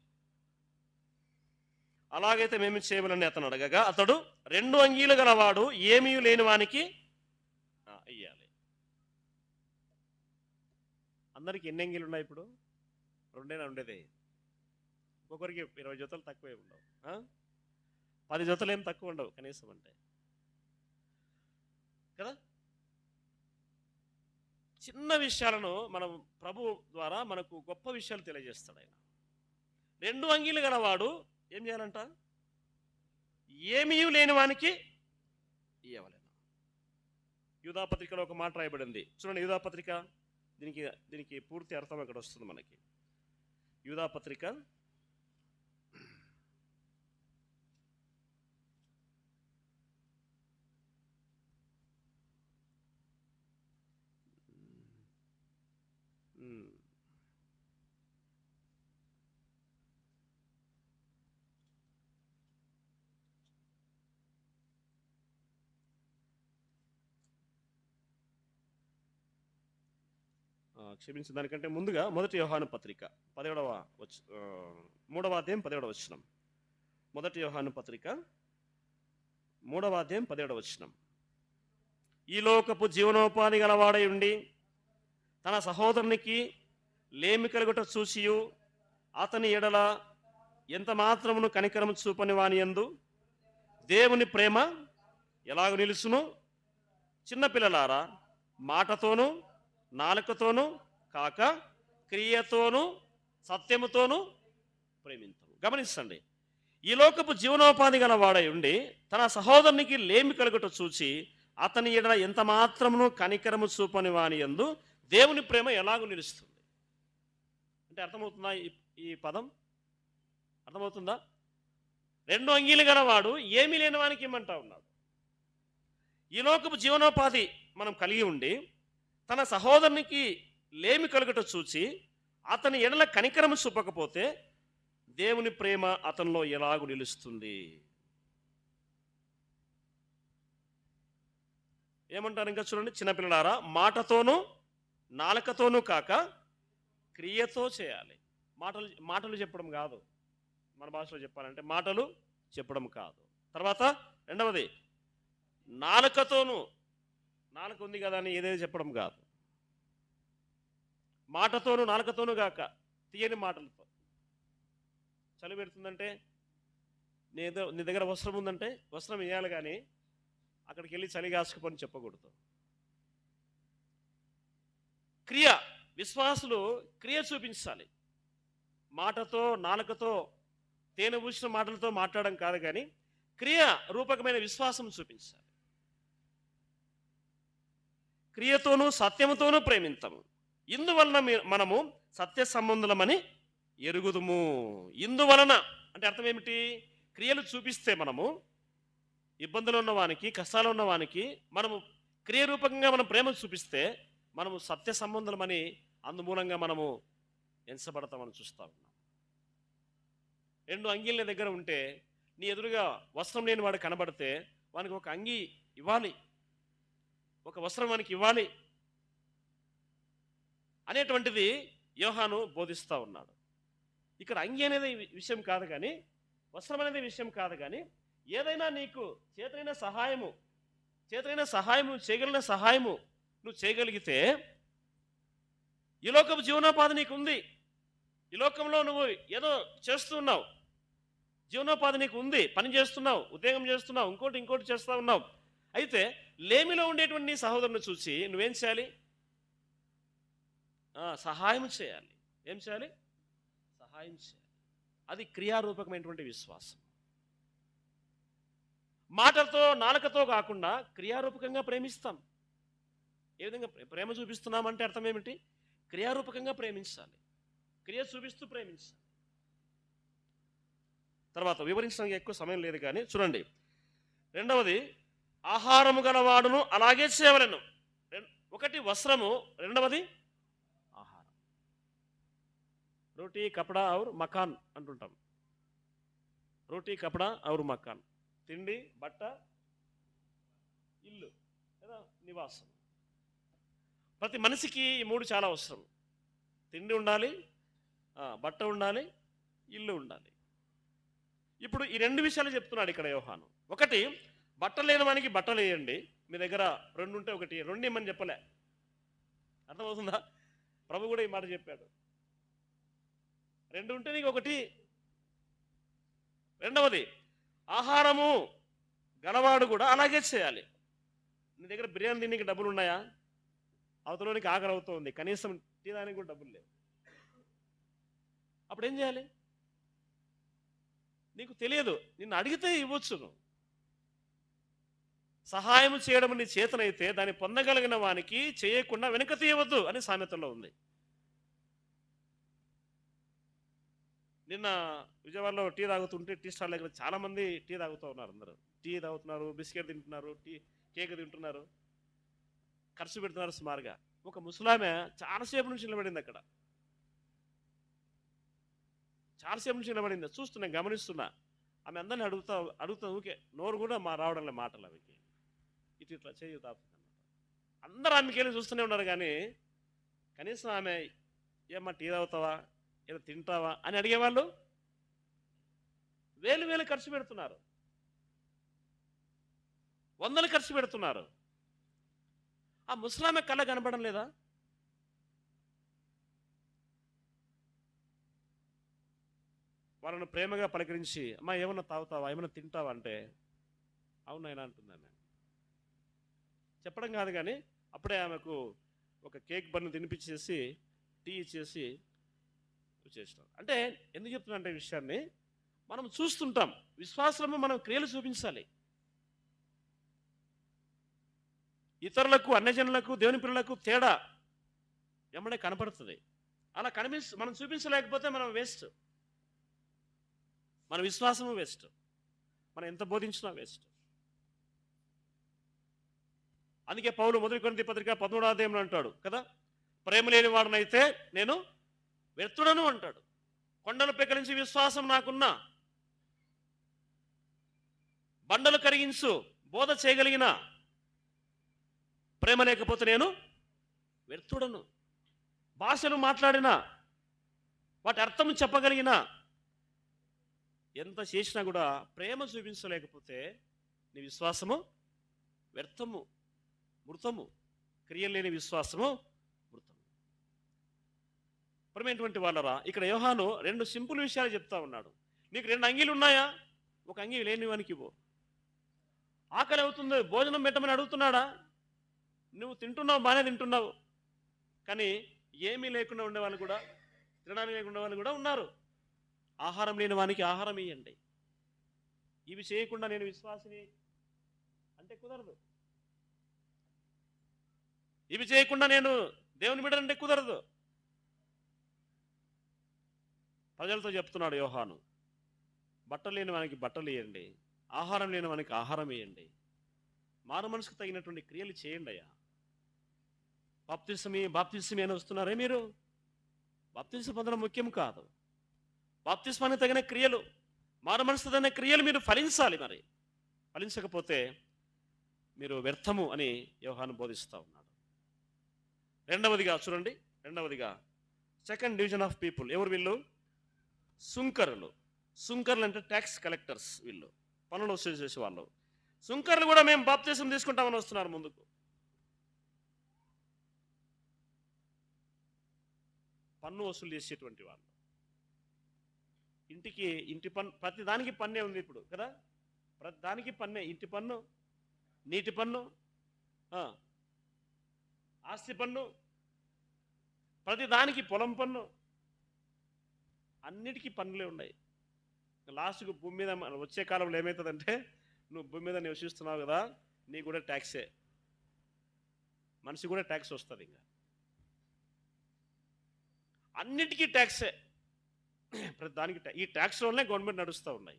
అలాగైతే మేము చేయమని అతను అడగగా, అతడు 2 అంగీలు గలవాడు ఏమీ లేని వానికి ఇయ్యాలి. అందరికి ఎన్ని అంగీలు ఉన్నాయి ఇప్పుడు? 2 ఉండేదే. ఒక్కొక్కరికి 20 జతలు తక్కువే ఉండవు, 10 జతలు ఏం తక్కువ ఉండవు కనీసం, అంటే కదా. చిన్న విషయాలను మనం ప్రభు ద్వారా మనకు గొప్ప విషయాలు తెలియజేస్తాడు ఆయన. 2 అంగీలు గలవాడు ఏం చేయాలంట? ఏమీ లేని వానికి ఇవ్వలేను. యూదాపత్రికలో ఒక మాట రాయబడింది, చూడండి. యూదాపత్రిక, దీనికి పూర్తి అర్థం అక్కడ వస్తుంది మనకి. యూదాపత్రిక క్షమించిన దానికంటే ముందుగా 1 యోహాను పత్రిక 17వ 3వ అధ్యాయం 17వ వచనం. 1 యోహాను పత్రిక 3వ అధ్యాయం 17వ వచనం. ఈ లోకపు జీవనోపాధి గలవాడై ఉండి తన సహోదరునికి లేమి కలుగుట చూసియు అతని ఎడల ఎంత మాత్రమును కనికరము చూపని వాని యందు దేవుని ప్రేమ ఎలాగ నిలుసును? చిన్నపిల్లలారా, మాటతోనూ నాలుకతోనూ కాక క్రియతోనూ సత్యముతోనూ ప్రేమించము. గమనించండి, ఈ లోకపు జీవనోపాధి గల వాడై ఉండి తన సహోదరునికి లేమి కలుగుట చూచి అతని ఎడల ఎంత మాత్రమును కనికరము చూపని వాని యందు దేవుని ప్రేమ ఎలాగూ నిలుస్తుంది. అంటే అర్థమవుతుందా ఈ పదం? అర్థమవుతుందా? 2 అంగీలు గలవాడు ఏమీ లేని వానికి ఇమ్మంటా ఉన్నాడు. ఈ లోకపు జీవనోపాధి మనం కలిగి ఉండి తన సహోదరునికి లేమి కలుగుట చూచి అతని ఎడల కనికరము చూపకపోతే దేవుని ప్రేమ అతనిలో ఎలాగూ నిలుస్తుంది? ఏమంటారు ఇంకా చూడండి, చిన్నపిల్లలారా, మాటతోనూ నాలుకతోనూ కాక క్రియతో చేయాలి. మాటలు చెప్పడం కాదు, మన భాషలో చెప్పాలంటే మాటలు చెప్పడం కాదు. తర్వాత రెండవది, నాలుకతోనూ, నాలుక ఉంది కదా అని ఏదైనా చెప్పడం కాదు. మాటతోనూ నాలుకతోనూ కాక తీయని మాటలతో. చలి పెడుతుందంటే నీ దగ్గర వస్త్రం ఉందంటే వస్త్రం వేయాలి, కానీ అక్కడికి వెళ్ళి చలి కాసుకుపోని చెప్పకూడదు. క్రియ, విశ్వాసులు క్రియ చూపించాలి. మాటతో నాలుకతో తేనె పూసిన మాటలతో మాట్లాడడం కాదు, కానీ క్రియ రూపకమైన విశ్వాసం చూపించాలి. క్రియతోనూ సత్యముతోనూ ప్రేమించము, ఇందువలన మనము సత్య సంబంధులమని ఎరుగుదుము. ఇందువలన అంటే అర్థం ఏమిటి? క్రియలు చూపిస్తే మనము ఇబ్బందులు ఉన్నవానికి, కష్టాలు ఉన్నవానికి మనము క్రియరూపకంగా మనం ప్రేమ చూపిస్తే మనము సత్య సంబంధులమని అందుమూలంగా మనము ఎంచబడతామని చూస్తా ఉన్నాం. 2 అంగీల దగ్గర ఉంటే నీ ఎదురుగా వస్త్రం లేని వాడు కనబడితే వానికి ఒక అంగీ ఇవ్వాలి, ఒక వస్త్రం వానికి ఇవ్వాలి అనేటువంటిది యోహాను బోధిస్తూ ఉన్నాడు. ఇక్కడ అంగీ అనేది విషయం కాదు, కానీ వస్త్రం అనేది విషయం కాదు, కానీ ఏదైనా నీకు చేతనైన సహాయము చేయగలిగిన సహాయము నువ్వు చేయగలిగితే, ఈ లోకపు జీవనోపాధి నీకు ఉంది, ఈ లోకంలో నువ్వు ఏదో చేస్తూ ఉన్నావు, జీవనోపాధి నీకు ఉంది, పని చేస్తున్నావు, ఉద్యోగం చేస్తున్నావు, ఇంకోటి చేస్తూ ఉన్నావు. అయితే లేమిలో ఉండేటువంటి నీ సహోదరుని చూసి నువ్వేం చేయాలి? సహాయం చేయాలి. ఏం చేయాలి? సహాయం చేయాలి. అది క్రియారూపకమైనటువంటి విశ్వాసం. మాటలతో నాలుకతో కాకుండా క్రియారూపకంగా ప్రేమిస్తాం. ఏ విధంగా ప్రేమ చూపిస్తున్నామంటే అర్థం ఏమిటి? క్రియారూపకంగా ప్రేమించాలి, క్రియ చూపిస్తూ ప్రేమించాలి. తర్వాత వివరించడానికి ఎక్కువ సమయం లేదు, కానీ చూడండి, రెండవది, ఆహారము గలవాడును అలాగే చేయవలెను. ఒకటి వస్త్రము, రెండవది ఆహారం. రోటీ కపడా ఔర్ మకాన్ అంటుంటాం. రోటీ కపడా ఔర్ మకాన్, తిండి, బట్ట, ఇల్లు లేదా నివాసం. ప్రతి మనిషికి ఈ 3 చాలా అవసరం. తిండి ఉండాలి, బట్ట ఉండాలి, ఇల్లు ఉండాలి. ఇప్పుడు ఈ 2 విషయాలు చెప్తున్నాడు ఇక్కడ యోహాను. ఒకటి, బట్టలు లేని వానికి బట్టలు వేయండి, మీ దగ్గర 2 ఉంటే ఒకటి 2 ఇమ్మని చెప్పలే. అర్థమవుతుందా? ప్రభు కూడా ఈ మాట చెప్పాడు, 2 ఉంటే నీకు ఒకటి. రెండవది, ఆహారము గలవాడు కూడా అలాగే చేయాలి. నీ దగ్గర బిర్యానీ తినడానికి డబ్బులు ఉన్నాయా? అవతలోనికి ఆకలి అవుతుంది, కనీసం టీ దానికి కూడా డబ్బులు లేవు. అప్పుడు ఏం చేయాలి? నీకు తెలియదు, నిన్ను అడిగితే ఇవ్వచ్చు. సహాయం చేయడం నీ చేతనైతే దాన్ని పొందగలిగిన వానికి చేయకుండా వెనుక తీయవద్దు అని సామెతలో ఉంది. నిన్న విజయవాడలో టీ తాగుతుంటే టీ స్టాల్ దగ్గర చాలామంది టీ తాగుతూ ఉన్నారు. అందరూ టీ తాగుతున్నారు, బిస్కెట్ తింటున్నారు, కేక్ తింటున్నారు, ఖర్చు పెడుతున్నారు సుమారుగా. ఒక ముసలామె చాలాసేపు నుంచి నిలబడింది అక్కడ, చాలాసేపు నుంచి నిలబడింది. చూస్తున్నా, గమనిస్తున్నా. ఆమె అందరిని అడుగుతా ఊకే, నోరు కూడా రావడం లేదు మాటలు ఆమెకి. ఇట్లా చేయి తాపుతుంది. అందరూ ఆమెకి వెళ్ళి చూస్తూనే ఉన్నారు, కానీ కనీసం ఆమె ఏమ్మా టీ తాగుతావా, ఏదో తింటావా అని అడిగేవాళ్ళు వేలు వేలు ఖర్చు పెడుతున్నారు, వందలు ఖర్చు పెడుతున్నారు. ఆ ముసలామె కళ్ళ కనపడడం లేదా? వాళ్ళను ప్రేమగా పలకరించి, అమ్మా ఏమన్నా తాగుతావా, ఏమన్నా తింటావా అంటే అవునైనా అంటుందామె. చెప్పడం కాదు కానీ అప్పుడే ఆమెకు ఒక కేక్ బన్ను తినిపించేసి టీ ఇచ్చేసి వచ్చేసినాం. అంటే ఎందుకు చెప్తున్నా అంటే ఈ విషయాన్ని మనం చూస్తుంటాం. విశ్వాసము మనం క్రియలు చూపించాలి. ఇతరులకు, అన్యజనులకు, దేవుని పిల్లలకు తేడా ఎమ్మడే కనపడుతుంది. అలా మనం చూపించలేకపోతే మనం వేస్ట్, మన విశ్వాసము వేస్ట్, మనం ఎంత బోధించినా వేస్ట్. అందుకే పౌలు 1 కొరింథీ పత్రిక 13వ అధ్యాయంలో అంటాడు కదా, ప్రేమ లేని వాడినైతే నేను వ్యర్థుడను అంటాడు. కొండలు పెకలించి విశ్వాసం నాకున్నా, బండలు కరిగించు బోధ చేయగలిగిన ప్రేమ లేకపోతే నేను వ్యర్థుడను. భాషలు మాట్లాడిన, వాటి అర్థం చెప్పగలిగిన, ఎంత చేసినా కూడా ప్రేమ చూపించలేకపోతే నీ విశ్వాసము వ్యర్థము, మృతము. క్రియలు లేని విశ్వాసము మృతము. ప్రియమైనటువంటి వాళ్ళరా, ఇక్కడ యోహాను 2 సింపుల్ విషయాలు చెప్తా ఉన్నాడు. నీకు 2 అంగీలు ఉన్నాయా? ఒక అంగీ లేని వానికి ఇవ్వు. ఆకలి అవుతుంది, భోజనం పెట్టమని అడుగుతున్నాడా? నువ్వు తింటున్నావు, బాగానే తింటున్నావు, కానీ ఏమీ లేకుండా ఉండేవాళ్ళు కూడా, తినడానికి లేకుండా వాళ్ళు కూడా ఉన్నారు. ఆహారం లేని వానికి ఆహారం ఇవ్వండి. ఇవి చేయకుండా నేను విశ్వాసిని అంటే కుదరదు. ఇవి చేయకుండా నేను దేవుని బిడ్డనంటే కుదరదు. ప్రజలతో చెప్తున్నాడు యోహాను, బట్టలు లేని వానికి బట్టలు ఇవ్వండి, ఆహారం లేని వానికి ఆహారం ఇవ్వండి, మారు మనసుకు తగినటువంటి క్రియలు చేయండి అయ్యా. బాప్తిస్మీ అని వస్తున్నారే మీరు? బాప్తిస్మ పొందడం ముఖ్యం కాదు. బాప్తిస్మానికి తగిన క్రియలు, మారు మనసుకు తగిన క్రియలు మీరు ఫలించాలి. మరి ఫలించకపోతే మీరు వ్యర్థము అని యోహాను బోధిస్తూ ఉన్నాడు. రెండవదిగా చూడండి, సెకండ్ డివిజన్ ఆఫ్ పీపుల్ ఎవరు? వీళ్ళు సుంకరులు. సుంకర్లు అంటే ట్యాక్స్ కలెక్టర్స్. వీళ్ళు పన్నులు వసూలు చేసే వాళ్ళు. సుంకర్లు కూడా మేము బాప్తిసం తీసుకుంటామని వస్తున్నారు ముందుకు. పన్ను వసూలు చేసేటువంటి వాళ్ళు. ఇంటి పన్ను, ప్రతి దానికి పన్నే ఉంది ఇప్పుడు కదా, ప్రతి దానికి పన్నే. ఇంటి పన్ను, నీటి పన్ను, ఆస్తి పన్ను, ప్రతి దానికి పొలం పన్ను, అన్నిటికీ పన్నులే ఉన్నాయి. లాస్ట్కు భూమి మీద వచ్చే కాలంలో ఏమవుతుందంటే, నువ్వు భూమి మీద నివసిస్తున్నావు కదా, నీకు కూడా ట్యాక్సే, మనిషి కూడా ట్యాక్స్ వస్తుంది. ఇంకా అన్నిటికీ ట్యాక్సే, ప్రతి దానికి. ఈ ట్యాక్స్ వల్లనే గవర్నమెంట్ నడుస్తూ ఉన్నాయి,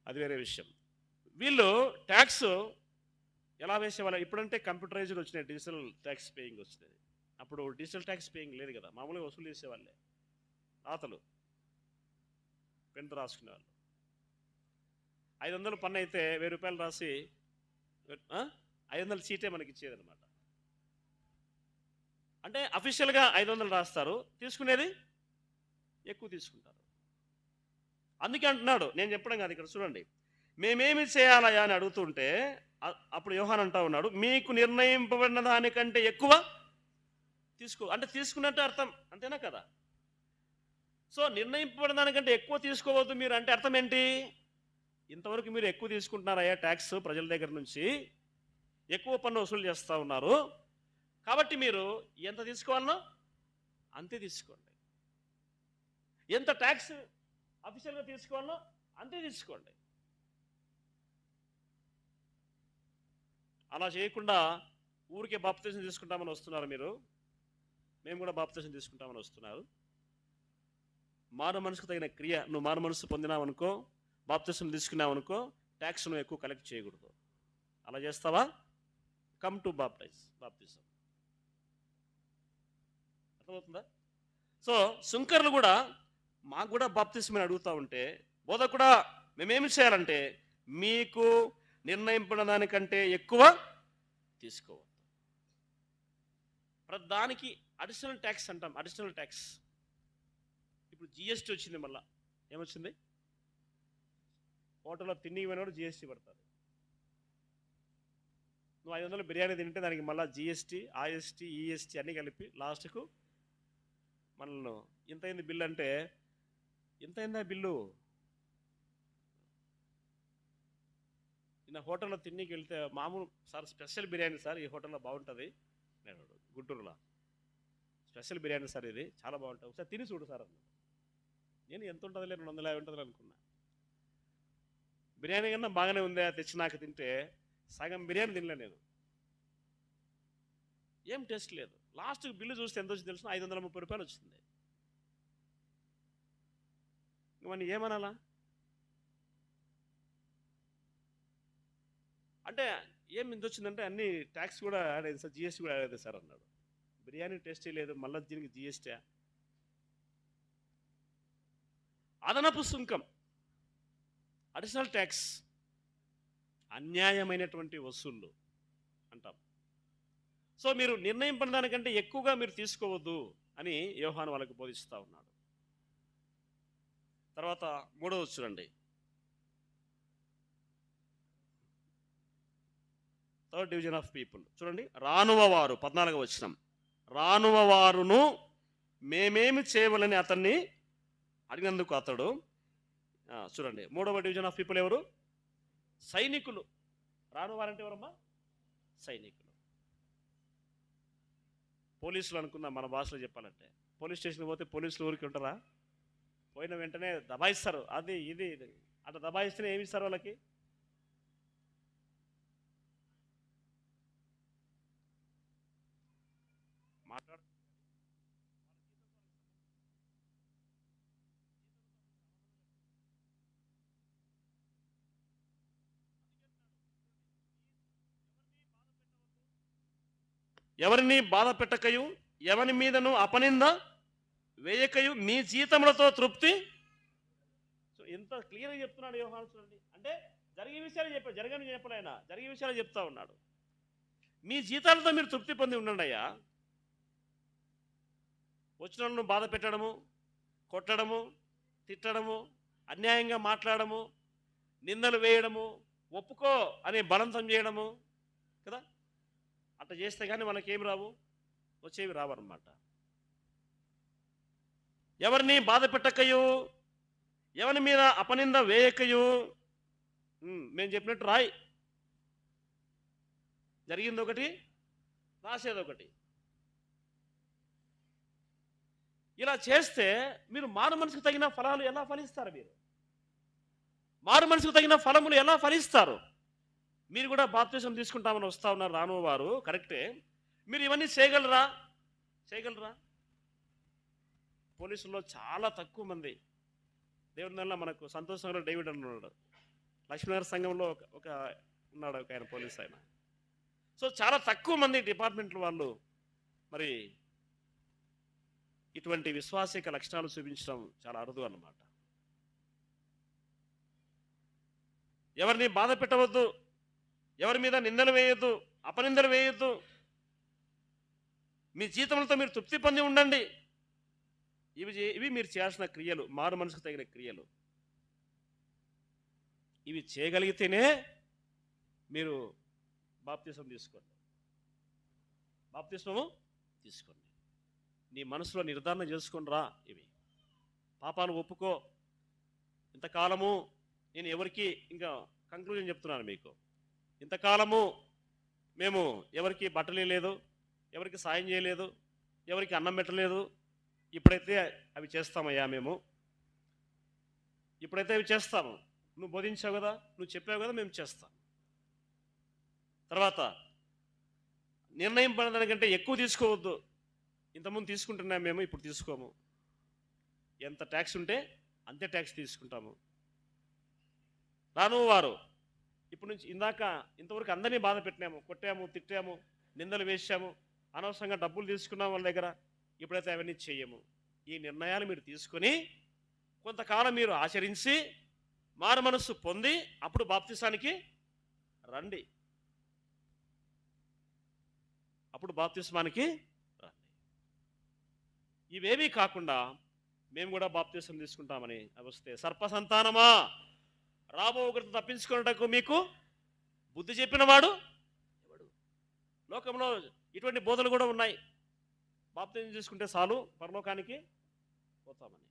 అది వేరే విషయం. వీళ్ళు ట్యాక్స్ ఎలా వేసేవాళ్ళు? ఇప్పుడంటే కంప్యూటరైజ్డ్ వచ్చినాయి, డిజిటల్ ట్యాక్స్ పేయింగ్ వచ్చింది. అప్పుడు డిజిటల్ ట్యాక్స్ పేయింగ్ లేదు కదా, మామూలుగా వసూలు చేసేవాళ్ళే. తాతలు పెన్తో రాసుకునేవాళ్ళు. 500 పన్ను అయితే 1000 రూపాయలు రాసి 500 చీటే మనకి ఇచ్చేదనమాట. అంటే అఫీషియల్గా 500 రాస్తారు, తీసుకునేది ఎక్కువ తీసుకుంటారు. అందుకే అంటున్నాడు, నేను చెప్పడం కాదు, ఇక్కడ చూడండి, మేమేమి చేయాలయా అని అడుగుతుంటే అప్పుడు యోహాను అంటా ఉన్నాడు, మీకు నిర్ణయింపబడిన దానికంటే ఎక్కువ తీసుకో. అంటే తీసుకున్నట్టు అర్థం, అంతేనా కదా? సో నిర్ణయింపబడిన దానికంటే ఎక్కువ తీసుకోవద్దు మీరు అంటే అర్థం ఏంటి? ఇంతవరకు మీరు ఎక్కువ తీసుకుంటున్నారయ్యా ట్యాక్స్, ప్రజల దగ్గర నుంచి ఎక్కువ పన్ను వసూలు చేస్తూ ఉన్నారు, కాబట్టి మీరు ఎంత తీసుకోవాలనో అంతే తీసుకోండి. ఎంత ట్యాక్స్ అఫీషియల్గా తీసుకోవాలనో అంతే తీసుకోండి. అలా చేయకుండా ఊరికే బాప్తిసం తీసుకుంటామని వస్తున్నారు మీరు. మేము కూడా బాప్తిసం తీసుకుంటామని వస్తున్నారు. మారు మనసుకు తగిన క్రియ, నువ్వు మారు మనసు పొందినావు అనుకో, బాప్తిసం తీసుకున్నావు అనుకో, ట్యాక్స్ నువ్వు ఎక్కువ కలెక్ట్ చేయకూడదు. అలా చేస్తావా? కమ్ టు బాప్తిజం. అర్థమవుతుందా? సో సుంకర్లు కూడా మాకు కూడా బాప్తిసం అని అడుగుతూ ఉంటే, బోధకుడా మేమేమి చేయాలంటే మీకు నిర్ణయింపడిన దానికంటే ఎక్కువ తీసుకోవద్దు. దానికి అడిషనల్ ట్యాక్స్ అంటాం. Additional tax. ఇప్పుడు జిఎస్టీ వచ్చింది. మళ్ళీ ఏమొచ్చింది? హోటల్లో తిండి ఇవ్వనప్పుడు జిఎస్టీ పడుతుంది. నువ్వు 500 బిర్యానీ తింటే దానికి మళ్ళీ జిఎస్టీ, ఆఎస్టీ, ఈఎస్టీ అన్నీ కలిపి లాస్ట్కు మనల్ని ఇంత అయింది బిల్లు అంటే, ఇంత అయిందా బిల్లు? నిన్న హోటల్లో తిండికి వెళ్తే మామూలు సార్ స్పెషల్ బిర్యానీ సార్ ఈ హోటల్లో బాగుంటుంది నేను గుంటూరులో స్పెషల్ బిర్యానీ సార్ ఇది చాలా బాగుంటుంది ఒకసారి తిని చూడు సార్ అన్నాడు. నేను ఎంత ఉంటుందిలే 250 ఉంటుంది అనుకున్నా. బిర్యానీ కన్నా బాగానే ఉందా తెచ్చి నాకు తింటే సగం బిర్యానీ తినలే నేను. ఏం టేస్ట్ లేదు. లాస్ట్కి బిల్లు చూస్తే ఎంత వచ్చింది తెలిసిన? 530 రూపాయలు వచ్చింది. మనం ఏమనాలా? అంటే ఏం ఇంత వచ్చిందంటే అన్ని ట్యాక్స్ కూడా యాడ్ అయింది సార్, జిఎస్టీ కూడా యాడ్ అయింది సార్ అన్నాడు. బిర్యానీ టేస్టే లేదు, మళ్ళీ దీనికి జిఎస్టీ. అదనపు సుంకం, అడిషనల్ ట్యాక్స్, అన్యాయమైనటువంటి వసూళ్ళు అంటాం. సో మీరు నిర్ణయం పొందడానికంటే ఎక్కువగా మీరు తీసుకోవద్దు అని యోహాను వాళ్ళకు బోధిస్తూ ఉన్నాడు. తర్వాత 3వ చూడండి, థర్డ్ డివిజన్ ఆఫ్ పీపుల్ చూడండి. రానువ వారు 14వ వచనం, రానువ వారును మేమేమి చేయవలని అతన్ని అడిగినందుకు అతడు చూడండి 3వ డివిజన్ ఆఫ్ పీపుల్ ఎవరు? సైనికులు. రానువారంటే ఎవరమ్మా? సైనికులు. పోలీసులు అనుకున్నా మన భాషలో చెప్పాలంటే. పోలీస్ స్టేషన్కి పోతే పోలీసులు ఊరికి ఉంటారా? పోయిన వెంటనే దబాయిస్తారు. అది ఇది అట్లా దబాయిస్తేనే ఏమి ఇస్తారు వాళ్ళకి? మాట్లాడు. ఎవరిని బాధ పెట్టకయు ఎవరి మీదను అపనింద వేయకయు మీ జీతములతో తృప్తి. సో ఎంత క్లియర్గా చెప్తున్నాడు యోహాను చూడండి. అంటే జరిగే విషయాలు చెప్పాడు, జరగని చెప్పడు ఆయన, జరిగే విషయాలు చెప్తా ఉన్నాడు. మీ జీతాలతో మీరు తృప్తి పొంది ఉండండి అయ్యా. వచ్చిన బాధ పెట్టడము, కొట్టడము, తిట్టడము, అన్యాయంగా మాట్లాడము, నిందలు వేయడము, ఒప్పుకో అనే బలవంతం చేయడము కదా, అట్లా చేస్తే కానీ మనకేమి రావు, వచ్చేవి రావన్నమాట. ఎవరిని బాధ పెట్టకయు ఎవరి మీద అపనింద వేయకయు. మేము చెప్పినట్టు రాయి, జరిగింది ఒకటి, రాసేది ఒకటి. ఇలా చేస్తే మీరు మారు మనసుకు తగిన ఫలాలు ఎలా ఫలిస్తారు? మీరు మారు మనసుకు తగిన ఫలములు ఎలా ఫలిస్తారు? మీరు కూడా బాప్తిసం తీసుకుంటామని వస్తూ ఉన్నారు రాను వారు, కరెక్టే. మీరు ఇవన్నీ చేయగలరా? చేయగలరా? పోలీసుల్లో చాలా తక్కువ మంది. దేవుడి వల్ల మనకు సంతోషంగా డేవిడ్ అన్నాడు, లక్ష్మీనగర్ సంఘంలో ఒక ఉన్నాడు ఒక ఆయన పోలీస్ ఆయన. సో చాలా తక్కువ మంది డిపార్ట్మెంట్ వాళ్ళు మరి ఇటువంటి విశ్వాసిక లక్షణాలు చూపించడం చాలా అరుదు అన్నమాట. ఎవరిని బాధ పెట్టవద్దు, ఎవరి మీద నిందలు వేయొద్దు, అపనిందలు వేయొద్దు, మీ జీతములతో మీరు తృప్తి పొంది ఉండండి. ఇవి మీరు చేయాల్సిన క్రియలు, మారు మనసుకు తగిన క్రియలు. ఇవి చేయగలిగితేనే మీరు బాప్తిసం తీసుకోండి. బాప్తిస్మము తీసుకోండి. నీ మనసులో నిర్ధారణ చేసుకొని రా. ఇవి పాపాలు ఒప్పుకో. ఇంతకాలము నేను ఎవరికి, ఇంకా కంక్లూజన్ చెప్తున్నాను మీకు, ఇంతకాలము మేము ఎవరికి బట్టలు లేదు, ఎవరికి సాయం చేయలేదు, ఎవరికి అన్నం పెట్టలేదు. ఇప్పుడైతే అవి చేస్తామయ్యా మేము, ఇప్పుడైతే అవి చేస్తాము. నువ్వు బోధించావు కదా, నువ్వు చెప్పావు కదా, మేము చేస్తాం. తర్వాత నిర్ణయం పడడానికంటే ఎక్కువ తీసుకోవద్దు. ఇంతకుముందు తీసుకుంటున్నాం మేము, ఇప్పుడు తీసుకోము. ఎంత ట్యాక్స్ ఉంటే అంతే ట్యాక్స్ తీసుకుంటాము. రాను వారు ఇప్పుడు నుంచి ఇంతవరకు అందరినీ బాధ పెట్టినాము, కొట్టాము, తిట్టాము, నిందలు వేసాము, అనవసరంగా డబ్బులు తీసుకున్నాం వాళ్ళ దగ్గర. ఇప్పుడైతే అవన్నీ చెయ్యము. ఈ నిర్ణయాలు మీరు తీసుకొని కొంతకాలం మీరు ఆచరించి మారు మనస్సు పొంది అప్పుడు బాప్తిసానికి రండి. అప్పుడు బాప్తిస్మానికి రండి. ఇవేమీ కాకుండా మేము కూడా బాప్తీసం తీసుకుంటామని వస్తే, సర్ప సంతానమా, రాబో ఒకరితో తప్పించుకున్నటకు మీకు బుద్ధి చెప్పిన వాడు ఎవడు? లోకంలో ఇటువంటి బోధలు కూడా ఉన్నాయి. బాప్తీసం తీసుకుంటే చాలు పరలోకానికి పోతామని.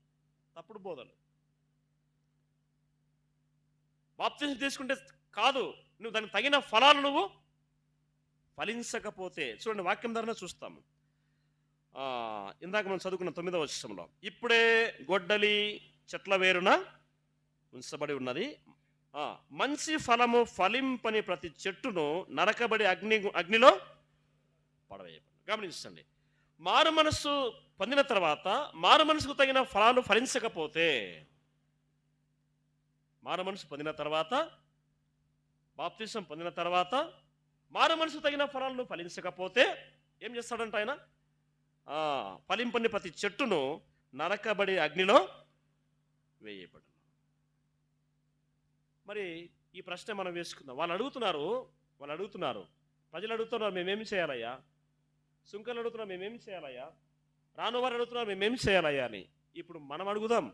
తప్పుడు బోధలు. బాప్తీసం తీసుకుంటే కాదు, నువ్వు దానికి తగిన ఫలాలు నువ్వు ఫలించకపోతే, చూడండి వాక్యం ధరనే చూస్తాము. ఇందాక మనం చదువుకున్న 9వ వచనంలో, ఇప్పుడే గొడ్డలి చెట్ల వేరున ఉంచబడి ఉన్నది, మంచి ఫలము ఫలింపని ప్రతి చెట్టును నరకబడి అగ్నిలో పడవేయబడి. గమనించండి, మారు మనస్సు పొందిన తర్వాత మారు మనసుకు తగిన ఫలాలు ఫలించకపోతే, మారు మనసు పొందిన తర్వాత, బాప్తిసం పొందిన తర్వాత మారు మనసు తగిన ఫలాలను ఫలించకపోతే ఏం చేస్తాడంట ఆయన? ఫలింపని ప్రతి చెట్టును నరకబడి అగ్నిలో వేయబడు. మరి ఈ ప్రశ్న మనం వేసుకుందాం. వాళ్ళు అడుగుతున్నారు, ప్రజలు అడుగుతున్నారు, మేమేమి చేయాలయ్యా? సుంకలు అడుగుతున్నారు, మేమేమి చేయాలయ్యా? రానువారు అడుగుతున్నారు, మేమేమి చేయాలయ్యా అని. ఇప్పుడు మనం అడుగుదాం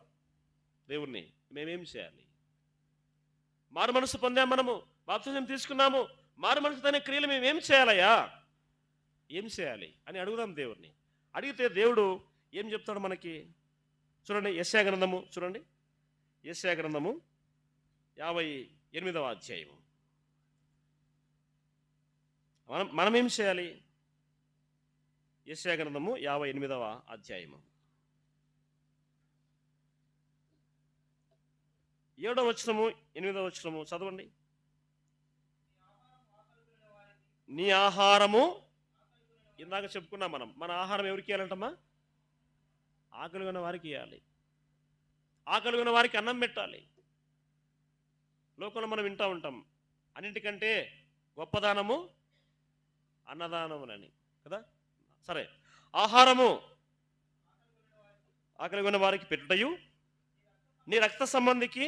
దేవుణ్ణి, మేమేం చేయాలి? మారు మనసు పొందాం, మనము బాప్తిజం తీసుకున్నాము, మారు మనసు తన క్రియలు మేమేం చేయాలయ్యా, ఏం చేయాలి అని అడుగుదాం దేవుణ్ణి. అడిగితే దేవుడు ఏం చెప్తాడు మనకి? చూడండి యెషయా గ్రంథము, చూడండి యెషయా గ్రంథము 58వ అధ్యాయము. మనం ఏం చేయాలి? యెషయా గ్రంథము 58వ అధ్యాయము 7వ వచనము 8వ వచనము చదవండి. నీ ఆహారము, ఇందాక చెప్పుకున్నాం మనం, మన ఆహారం ఎవరికి ఇవ్వాలంటమ్మా? ఆకలి ఉన్న వారికి ఇవ్వాలి. ఆకలి ఉన్న వారికి అన్నం పెట్టాలి. లోకంలో మనం వింటూ ఉంటాం, అన్నింటికంటే గొప్పదానము అన్నదానమునని కదా. సరే, ఆహారము ఆకలి ఉన్న వారికి పెట్టుటయు, నీ రక్త సంబంధికి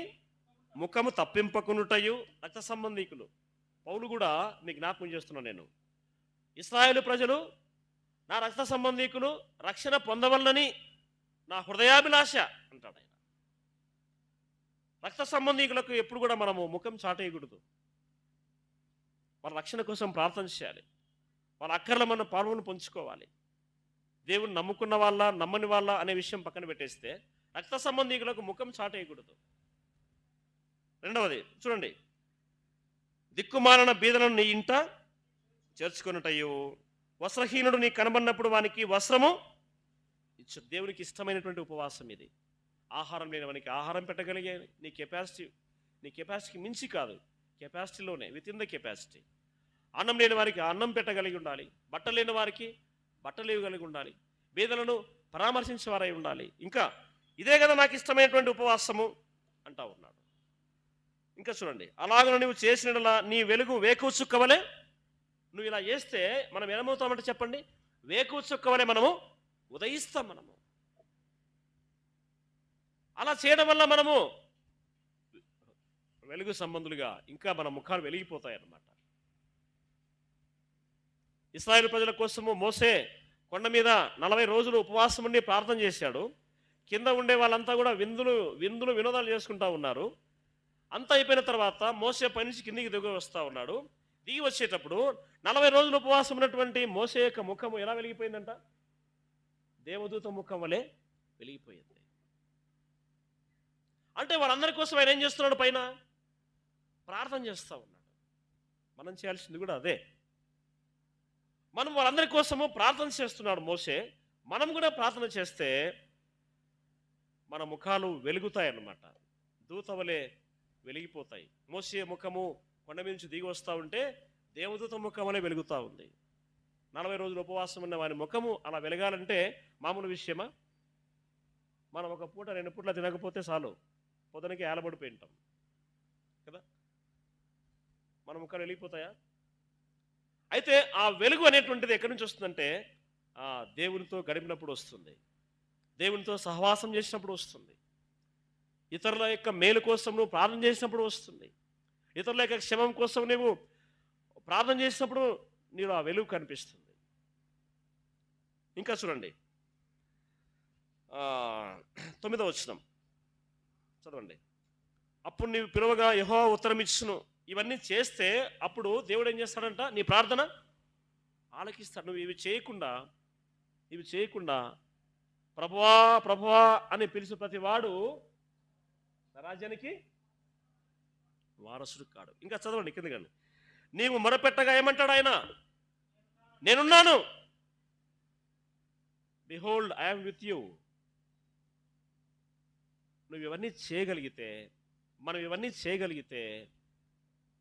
ముఖము తప్పింపకునుటయు. రక్త సంబంధికులు పౌలు కూడా మీకు జ్ఞాపకం చేస్తున్నాను నేను. ఇశ్రాయేలు ప్రజలు నా రక్త సంబంధికులు రక్షణ పొందవలనని నా హృదయాభిలాష అంటాడు ఆయన. రక్త సంబంధికులకు ఎప్పుడు కూడా మనము ముఖం చాటేయకూడదు. వాళ్ళ రక్షణ కోసం ప్రార్థన చేయాలి. వాళ్ళ అక్కర్ల మనం పాల్గొని పంచుకోవాలి. దేవుని నమ్ముకున్న వాళ్ళ నమ్మని వాళ్ళ అనే విషయం పక్కన పెట్టేస్తే రక్త సంబంధికులకు ముఖం చాటేయకూడదు. రెండవది చూడండి, దిక్కుమాలిన బీదలను నీ ఇంట చేర్చుకున్నటయు, వస్త్రహీనుడు నీ కనబడినప్పుడు వానికి వస్త్రము ఇచ్చు. దేవునికి ఇష్టమైనటువంటి ఉపవాసం ఇది. ఆహారం లేని వానికి ఆహారం పెట్టగలిగే నీ కెపాసిటీకి మించి కాదు, కెపాసిటీలోనే, విత్ ఇన్ ద కెపాసిటీ. అన్నం లేని వారికి అన్నం పెట్టగలిగి ఉండాలి. బట్టలు లేని వారికి బట్టలు ఇవ్వగలిగి ఉండాలి. బీదలను పరామర్శించేవారై ఉండాలి. ఇంకా ఇదే కదా నాకు ఇష్టమైనటువంటి ఉపవాసము అంటా ఉన్నాడు. ఇంకా చూడండి, అలాగ నువ్వు చేసినలా నీ వెలుగు వేకువ చుక్కవలే. నువ్వు ఇలా చేస్తే మనం ఏమవుతామంటే చెప్పండి, వేకువ చుక్కవలే మనము ఉదయిస్తాం. మనము అలా చేయడం వల్ల మనము వెలుగు సంబంధులుగా ఇంకా మన ముఖాలు వెలిగిపోతాయి అన్నమాట. ఇశ్రాయేలు ప్రజల కోసము మోసే కొండ మీద 40 రోజులు ఉపవాసం ఉండి ప్రార్థన చేశాడు. కింద ఉండే వాళ్ళంతా కూడా విందులు వినోదాలు చేసుకుంటా ఉన్నారు. అంతా అయిపోయిన తర్వాత మోసే పైనుంచి కిందికి దిగి వస్తూ ఉన్నాడు. దిగి వచ్చేటప్పుడు 40 రోజులు ఉపవాసం ఉన్నటువంటి మోసే యొక్క ముఖము ఎలా వెలిగిపోయిందంట? దేవదూత ముఖం వలె వెలిగిపోయింది. అంటే వాళ్ళందరి కోసం ఆయన ఏం చేస్తున్నాడు? పైన ప్రార్థన చేస్తూ ఉన్నాడు. మనం చేయాల్సింది కూడా అదే. మనం వాళ్ళందరి కోసము ప్రార్థన చేస్తున్నాడు మోసే. మనం కూడా ప్రార్థన చేస్తే మన ముఖాలు వెలుగుతాయన్నమాట. దూత వలె వెలిగిపోతాయి. మోసే ముఖము కొండ నుంచి దిగి వస్తూ ఉంటే దేవదూత ముఖం వలె వెలుగుతూ ఉంది. 40 రోజులు ఉపవాసం ఉన్న వారి ముఖము అలా వెలగాలంటే మామూలు విషయమా? మనం ఒక పూట 2 పూట్ల తినకపోతే చాలు, పొద్దునకి ఏలబడిపోయి ఉంటాం కదా. మన ముఖాలు వెలిగిపోతాయా? అయితే ఆ వెలుగు అనేటువంటిది ఎక్కడి నుంచి వస్తుందంటే దేవునితో గడిపినప్పుడు వస్తుంది, దేవునితో సహవాసం చేసినప్పుడు వస్తుంది, ఇతరుల యొక్క మేలు కోసం నువ్వు ప్రార్థన చేసినప్పుడు వస్తుంది, ఇతరుల యొక్క క్షేమం కోసం నువ్వు ప్రార్థన చేసినప్పుడు నీలో ఆ వెలుగు కనిపిస్తుంది. ఇంకా చూడండి, ఆ, 9వ వచనం చదవండి. అప్పుడు నీవు పిలువగా యెహోవా ఉత్తరం ఇచ్చును. ఇవన్నీ చేస్తే అప్పుడు దేవుడు ఏం చేస్తాడంట? నీ ప్రార్థన ఆలకిస్తాడు. నువ్వు ఇవి చేయకుండా ప్రభువా ప్రభువా అని పిలిచి ప్రతి వాడు రాజ్యానికి వారసుడు కాడు. ఇంకా చదవండి కిందకండి. నీవు మొరపెట్టగా ఏమంటాడు ఆయన? నేనున్నాను. Behold I'm with you. నువ్వు ఇవన్నీ చేయగలిగితే, మనం ఇవన్నీ చేయగలిగితే,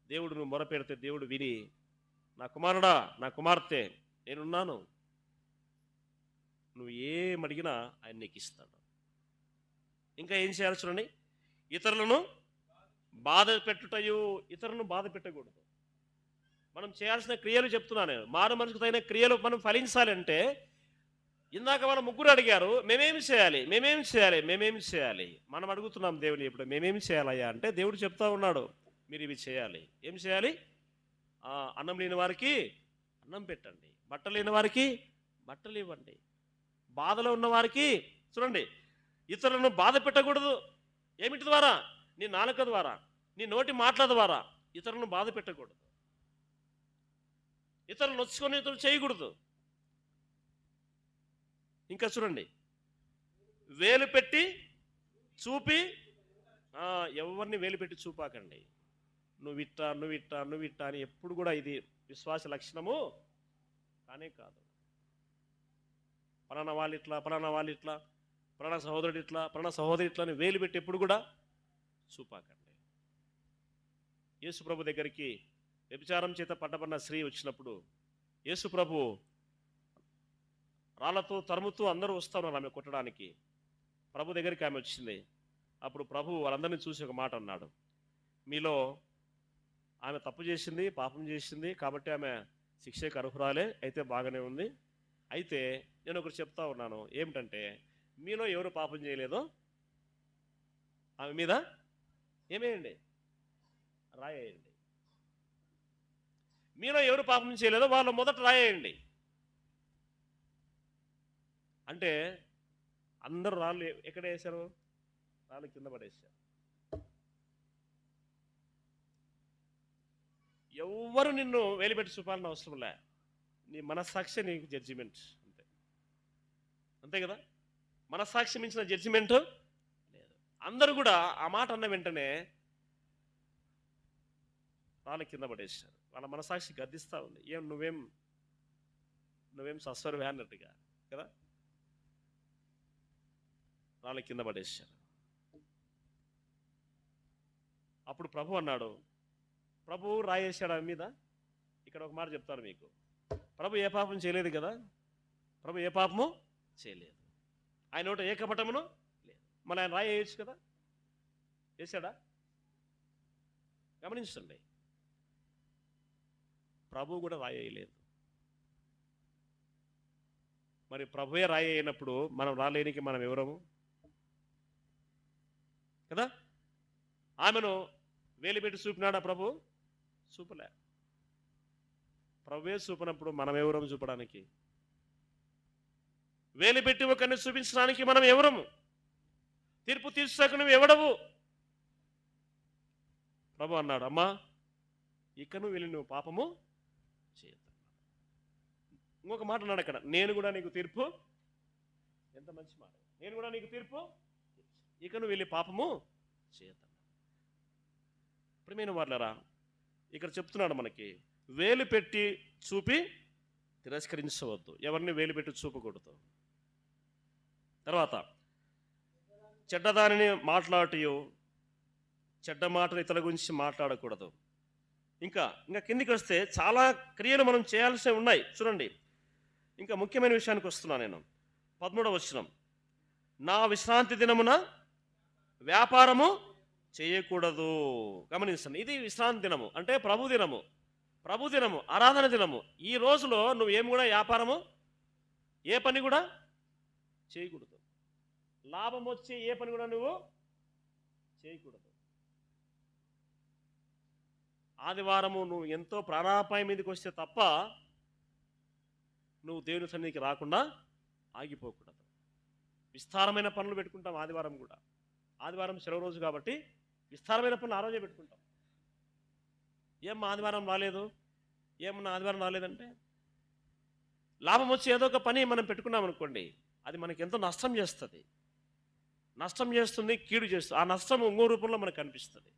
దేవుడు నువ్వు మొరపెడితే దేవుడు విని, నా కుమారుడా నా కుమార్తె నేనున్నాను, నువ్వు ఏమడిగినా ఆయన నీకు ఇస్తాడు. ఇంకా ఏం చేయాలి చూడండి. ఇతరులను బాధ పెట్టుటయు. ఇతరులను బాధ పెట్టకూడదు. మనం చేయాల్సిన క్రియలు చెప్తున్నాను. మారు మనసుకు తగిన క్రియలు మనం ఫలించాలంటే, ఇందాక వాళ్ళు ముగ్గురు అడిగారు, మేమేమి చేయాలి. మనం అడుగుతున్నాం దేవుని ఇప్పుడు, మేమేమి చేయాలయ్యా అంటే దేవుడు చెప్తా ఉన్నాడు, మీరు ఇవి చేయాలి. ఏం చేయాలి? అన్నం లేని వారికి అన్నం పెట్టండి, బట్టలు లేని వారికి బట్టలు ఇవ్వండి, బాధలో ఉన్న వారికి చూడండి. ఇతరులను బాధ పెట్టకూడదు. ఏమిటి ద్వారా? నీ నాలుక ద్వారా, నీ నోటి మాటల ద్వారా ఇతరులను బాధ పెట్టకూడదు. ఇతరులు నొచ్చుకొని ఇతరులు చేయకూడదు. ఇంకా చూడండి, వేలు పెట్టి చూపి, ఎవరిని వేలు పెట్టి చూపాకండి. నువ్విట్టా అని ఎప్పుడు కూడా ఇది విశ్వాస లక్షణము కానే కాదు. పలానా వాళ్ళు ఇట్లా, పలానా సహోదరుడు ఇట్లా, పలానా సహోదరి ఇట్లా అని వేలు పెట్టి ఎప్పుడు కూడా చూపాకండి. యేసు ప్రభు దగ్గరికి వ్యభిచారం చేత పట్టబడిన స్త్రీ వచ్చినప్పుడు యేసు ప్రభు రాళ్లతో తరుముతూ అందరూ వస్తూ ఉన్నారు ఆమె కొట్టడానికి. ప్రభు దగ్గరికి ఆమె వచ్చింది. అప్పుడు ప్రభు వాళ్ళందరినీ చూసి ఒక మాట అన్నాడు, మీలో ఆమె తప్పు చేసింది, పాపం చేసింది, కాబట్టి ఆమె శిక్షకు అర్హురాలే, అయితే బాగానే ఉంది. అయితే నేను ఒకటి చెప్తా ఉన్నాను, ఏమిటంటే మీలో ఎవరు పాపం చేయలేదో ఆమె మీద ఏమేయండి? రాయేయండి. మీలో ఎవరు పాపం చేయలేదో వాళ్ళు మొదట రాయేయండి. అంటే అందరూ రాళ్ళు ఎక్కడ వేశారు? రాళ్ళు కింద పడేశారు. ఎవ్వరు నిన్ను వేలిపెట్టి చూపాలని అవసరం లే. నీ మనస్సాక్షి నీకు జడ్జిమెంట్. అంతే కదా? మనస్సాక్షి మించిన జడ్జిమెంట్ లేదు. అందరూ కూడా ఆ మాట అన్న వెంటనే రాళ్ళ కింద పడేశారు. వాళ్ళ మనస్సాక్షి గద్దిస్తూ ఉంది. నువ్వేం సస్వరవే అన్నట్టుగా కదా. రాళ్ళ కింద పడేశారు. అప్పుడు ప్రభు అన్నాడు, ప్రభు రాయేశాడు ఆమె మీద. ఇక్కడ ఒక మాట చెప్తాను మీకు, ప్రభు ఏ పాపం చేయలేదు కదా. ప్రభు ఏ పాపము చేయలేదు. ఆయన నోట ఏ కపటమును లేదు. మళ్ళీ ఆయన రాయేయచ్చు కదా. వేశాడా? గమనించండి, ప్రభు కూడా రాయేయలేదు. మరి ప్రభువే రాయేయనప్పుడు మనం రాలేనికి మనం ఎవరము కదా. ఆమెను వేలిపెట్టి చూపినాడా ప్రభు? చూపలే. ప్రభువే చూపినప్పుడు మనం ఎవరము చూపడానికి? వేలిపెట్టి ఒకరిని చూపించడానికి మనం ఎవరము? తీర్పు తీర్చాక నువ్వు ఎవడవు? ప్రభు అన్నాడు, అమ్మా ఇక నువ్వు వెళ్ళి నువ్వు పాపము చేయొద్దు. ఇంకొక మాట అన్నాడు అక్కడ, నేను కూడా నీకు తీర్పు. ఎంత మంచి మాట. నేను కూడా నీకు తీర్పు, ఇక నువ్వు వెళ్ళి పాపము చేయొద్దు. ప్రియమైన వారలారా, ఇక్కడ చెప్తున్నాడు మనకి, వేలు పెట్టి చూపి తిరస్కరించవద్దు. ఎవరిని వేలు పెట్టి చూపకూడదు. తర్వాత చెడ్డదానిని మాట్లాడటయో, చెడ్డ మాటలు ఇతరుల గురించి మాట్లాడకూడదు. ఇంకా కిందికి వస్తే చాలా క్రియలు మనం చేయాల్సి ఉన్నాయి. చూడండి, ఇంకా ముఖ్యమైన విషయానికి వస్తున్నాను నేను. 13వ వచనం, నా విశ్రాంతి దినమున వ్యాపారము చేయకూడదు. గమనించండి, ఇది విశ్రాంతి దినము అంటే ప్రభు దినము, ఆరాధన దినము. ఈ రోజులో నువ్వు ఏమి కూడా వ్యాపారము, ఏ పని కూడా చేయకూడదు. లాభం వచ్చే ఏ పని కూడా నువ్వు చేయకూడదు. ఆదివారము నువ్వు ఎంతో ప్రాణాపాయం మీదకి వస్తే తప్ప నువ్వు దేవుని సన్నిధికి రాకుండా ఆగిపోకూడదు. విస్తారమైన పనులు పెట్టుకుంటాం ఆదివారం కూడా. ఆదివారం సెలవు రోజు కాబట్టి విస్తారమైన పనులు ఆ రోజే పెట్టుకుంటాం. ఏం ఆదివారం రాలేదు, ఏమన్నా ఆదివారం రాలేదంటే లాభం వచ్చి ఏదో ఒక పని మనం పెట్టుకున్నాం అనుకోండి, అది మనకి ఎంతో నష్టం చేస్తుంది, కీడు చేస్తుంది. ఆ నష్టం ఇంకో రూపంలో మనకు కనిపిస్తుంది.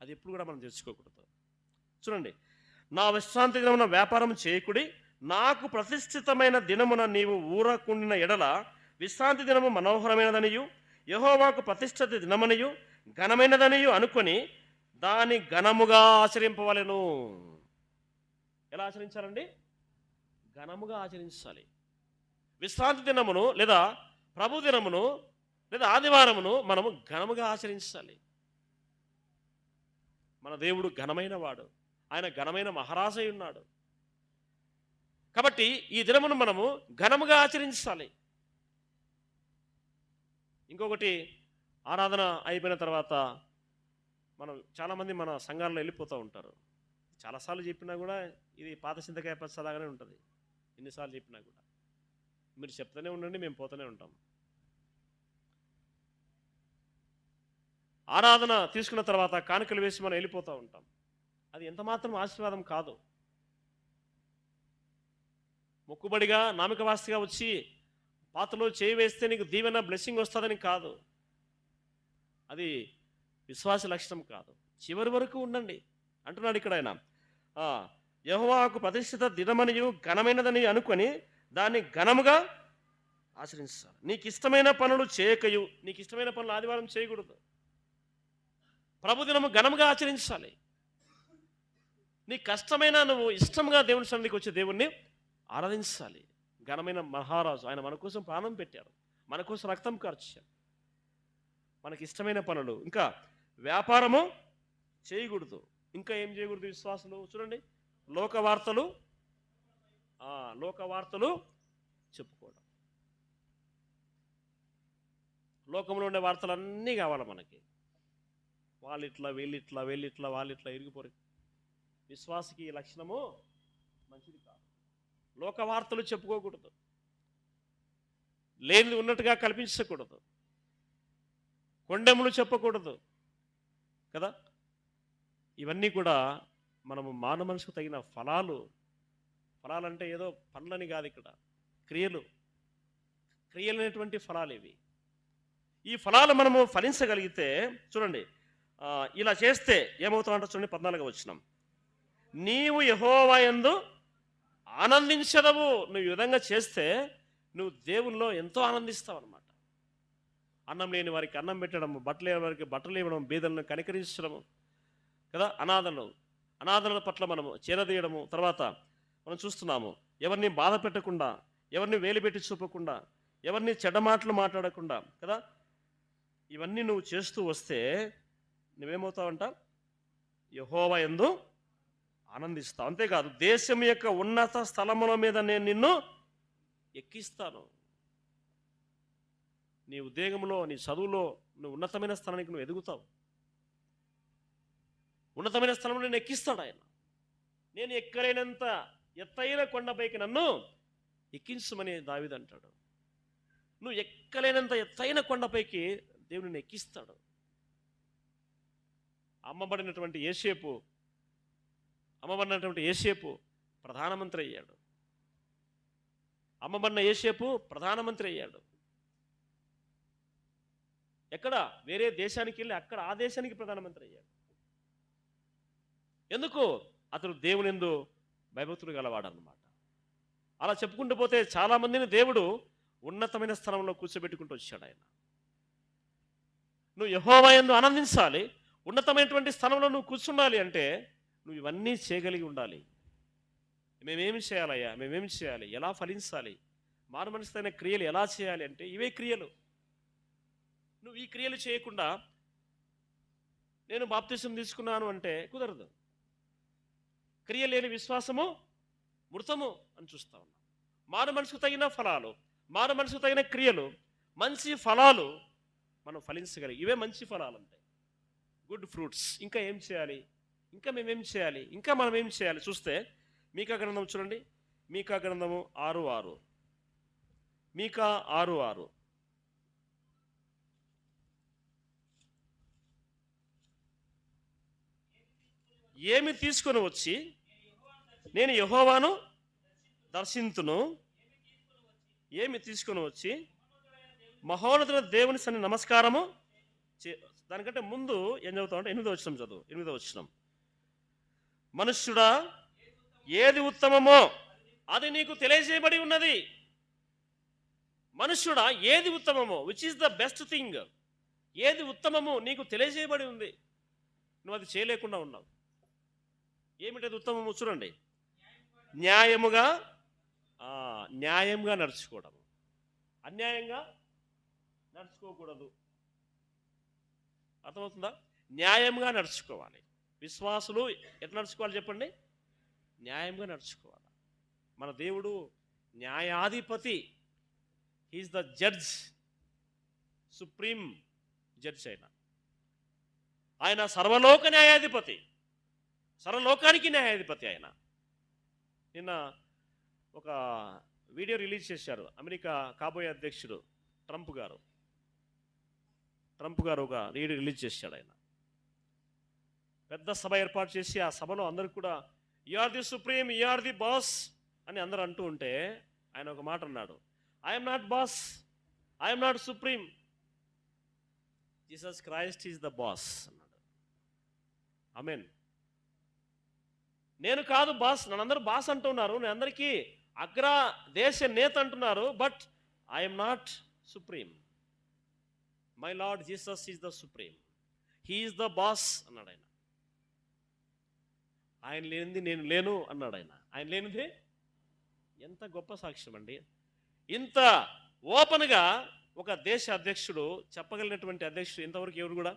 అది ఎప్పుడు కూడా మనం తెలుసుకోకూడదు. చూడండి, నా విశ్రాంతి దినమున వ్యాపారం చేయకుడి, నాకు ప్రతిష్ఠితమైన దినమున నీవు ఊరకుండిన ఎడల విశ్రాంతి దినము మనోహరమైనదనియు యెహోవాకు ప్రతిష్ఠిత దినమనియు ఘనమైనదనియు అనుకొని దాని ఘనముగా ఆచరింపవలెను. ఎలా ఆచరించాలండి? ఘనముగా ఆచరించాలి. విశ్రాంతి దినమును లేదా ప్రభు దినమును లేదా ఆదివారమును మనము ఘనముగా ఆచరించాలి. మన దేవుడు ఘనమైన వాడు, ఆయన ఘనమైన మహారాజై ఉన్నాడు. కాబట్టి ఈ దినమును మనము ఘనముగా ఆచరించాలి. ఇంకొకటి, ఆరాధన అయిపోయిన తర్వాత మనం చాలామంది మన సంఘాల్లో వెళ్ళిపోతూ ఉంటారు. చాలాసార్లు చెప్పినా కూడా ఇది పాత చింతకాయ పచ్చలాగానే ఉంటుంది. ఎన్నిసార్లు చెప్పినా కూడా మీరు చెప్తూనే ఉండండి, మేము పోతూనే ఉంటాం. ఆరాధన తీసుకున్న తర్వాత కానుకలు వేసి మనం వెళ్ళిపోతూ ఉంటాం. అది ఎంతమాత్రం ఆశీర్వాదం కాదు. మొక్కుబడిగా నామికవాస్తిగా వచ్చి పాత్రలో చేయి వేస్తే నీకు దీవెన బ్లెస్సింగ్ వస్తుందని కాదు. అది విశ్వాస లక్షణం కాదు. చివరి వరకు ఉండండి అంటున్నాడు ఇక్కడ ఆయన. యెహోవాకు ప్రతిష్ఠిత దినమనియు ఘనమైనదని అనుకొని దాన్ని ఘనముగా ఆచరించాలి. నీకు ఇష్టమైన పనులు చేయకయు, నీకు ఇష్టమైన పనులు ఆదివారం చేయకూడదు. ప్రభుదినము ఘనముగా ఆచరించాలి. నీ కష్టమైన నువ్వు ఇష్టంగా దేవుని సన్నిధికి వచ్చి దేవుణ్ణి ఆరాధించాలి. ఘనమైన మహారాజు, ఆయన మన కోసం ప్రాణం పెట్టారు, మన కోసం రక్తం కార్చారు. మనకి ఇష్టమైన పనులు. ఇంకా వ్యాపారము చేయకూడదు. ఇంకా ఏం చేయకూడదు విశ్వాసులు? చూడండి, లోక వార్తలు చెప్పుకోవడం. లోకంలో ఉండే వార్తలన్నీ కావాలి మనకి. వాళ్ళిట్లా వీళ్ళిట్లా వాళ్ళిట్లా ఇరిగిపోరు. విశ్వాసకి ఈ లక్షణము మంచిది కాదు. లోక వార్తలు చెప్పుకోకూడదు, లేనిది ఉన్నట్టుగా కల్పించకూడదు, కొండెములు చెప్పకూడదు కదా. ఇవన్నీ కూడా మనము మానవ మనసుకు తగిన ఫలాలంటే ఏదో పనులని కాదు, ఇక్కడ క్రియలైనటువంటి ఫలాలు ఇవి. ఈ ఫలాలు మనము ఫలించగలిగితే చూడండి, ఇలా చేస్తే ఏమవుతామంటే చూడండి, 14వ వచనం, నీవు యెహోవా యందు ఆనందించదవు. నువ్వు ఈ విధంగా చేస్తే నువ్వు దేవుల్లో ఎంతో ఆనందిస్తావు అన్నమాట. అన్నం లేని వారికి అన్నం పెట్టడము, బట్టలు లేని వారికి బట్టలు ఇవ్వడం, బీదలను కనికరించడము కదా. అనాథల పట్ల మనము చేరదీయడము. తర్వాత మనం చూస్తున్నాము, ఎవరిని బాధ పెట్టకుండా, ఎవరిని వేలుపెట్టి చూపకుండా, ఎవరిని చెడ్డ మాటలు మాట్లాడకుండా కదా. ఇవన్నీ నువ్వు చేస్తూ వస్తే నువ్వేమవుతావంట? యెహోవా యందు ఆనందిస్తావు. అంతేకాదు, దేశం యొక్క ఉన్నత స్థలముల మీద నేను నిన్ను ఎక్కిస్తాను. నీ ఉద్యోగంలో, నీ చదువులో నువ్వు ఉన్నతమైన స్థలానికి నువ్వు ఎదుగుతావు. ఉన్నతమైన స్థలంలో నేను ఎక్కిస్తాడు ఆయన. నేను ఎక్కలేనంత ఎత్తైన కొండపైకి నన్ను ఎక్కించమని దావీదు అంటాడు. నువ్వు ఎక్కలేనంత ఎత్తైన కొండపైకి దేవుడిని ఎక్కిస్తాడు. అమ్మబడినటువంటి యేసేపు ప్రధానమంత్రి అయ్యాడు. అమ్మబడిన యేసేపు ప్రధానమంత్రి అయ్యాడు. ఎక్కడ? వేరే దేశానికి వెళ్ళి అక్కడ ఆ దేశానికి ప్రధానమంత్రి అయ్యాడు. ఎందుకు? అతడు దేవుని యందు భయభక్తులు గలవాడు అన్నమాట. అలా చెప్పుకుంటూ పోతే చాలామందిని దేవుడు ఉన్నతమైన స్థలంలో కూర్చోబెట్టుకుంటూ వచ్చాడు ఆయన. నువ్వు యెహోవా యందు ఆనందించాలి, ఉన్నతమైనటువంటి స్థలంలో నువ్వు కూర్చుండాలి అంటే నువ్వు ఇవన్నీ చేయగలిగి ఉండాలి. మేమేమి చేయాలయ్యా, మేమేమి చేయాలి, ఎలా ఫలించాలి, మారు మనసుతైన క్రియలు ఎలా చేయాలి అంటే ఇవే క్రియలు. నువ్వు ఈ క్రియలు చేయకుండా నేను బాప్తిసం తీసుకున్నాను అంటే కుదరదు. క్రియ లేని విశ్వాసము మృతము అని చూస్తా ఉన్నాం. మారు మనసుకు తగిన ఫలాలు, మారు మనసుకు తగిన క్రియలు, మంచి ఫలాలు మనం ఫలించగలిగి, ఇవే మంచి ఫలాలు అంటే గుడ్ ఫ్రూట్స్. ఇంకా ఏం చేయాలి? ఇంకా మేమేం చేయాలి? ఇంకా మనం ఏం చేయాలి చూస్తే మీకా గ్రంథం చూడండి, మీకా గ్రంథము 6:6. మీకా 6:6. ఏమి తీసుకొని వచ్చి నేను యెహోవాను దర్శింతును, ఏమి తీసుకొని వచ్చి మహోన్నతుల దేవుని సన్ని నమస్కారము దానికంటే ముందు ఏం చదువుతామంటే 8వ వచనం చదువు. 8వ వచనం, మనుష్యుడా ఏది ఉత్తమమో అది నీకు తెలియజేయబడి ఉన్నది. మనుష్యుడా ఏది ఉత్తమమో, which is the best thing, ఏది ఉత్తమమో నీకు తెలియజేయబడి ఉంది. నువ్వు అది చేయలేకుండా ఉన్నావు. ఏమిటది ఉత్తమము? చూడండి, న్యాయముగా నడుచుకోవడం, అన్యాయంగా నడుచుకోకూడదు. అర్థమవుతుందా? న్యాయంగా నడుచుకోవాలి. విశ్వాసులు ఎట్లా నడుచుకోవాలి చెప్పండి? న్యాయంగా నడుచుకోవాలి. మన దేవుడు న్యాయాధిపతి, he is the judge, supreme judge. ఆయన సర్వలోక న్యాయాధిపతి, సర్వలోకానికి న్యాయాధిపతి ఆయన. నిన్న ఒక వీడియో రిలీజ్ చేశారు అమెరికా కాబోయే అధ్యక్షుడు ట్రంప్ గారు ఒక వీడియో రిలీజ్ చేశాడు. ఆయన పెద్ద సభ ఏర్పాటు చేసి ఆ సభలో అందరికి కూడా you are the supreme, you are the boss అని అందరూ అంటూ ఉంటే ఆయన ఒక మాట అన్నాడు, I'm not boss, I'm not supreme, Jesus Christ is the boss అన్నాడు. ఆమేన్. నేను కాదు బాస్, నన్ను అందరూ బాస్ అంటున్నారు, నేను అందరికీ అగ్ర దేశ నేత అంటున్నారు, but I'm not supreme. My lord Jesus is the supreme, he is the boss అన్నాడు ఆయన. ఆయన లేనిది నేను లేను అన్నాడు ఆయన. ఆయన లేనిది ఎంత గొప్ప సాక్ష్యం అండి! ఇంత ఓపెన్గా ఒక దేశ అధ్యక్షుడు చెప్పగలిగినటువంటి అధ్యక్షుడు ఇంతవరకు ఎవరు కూడా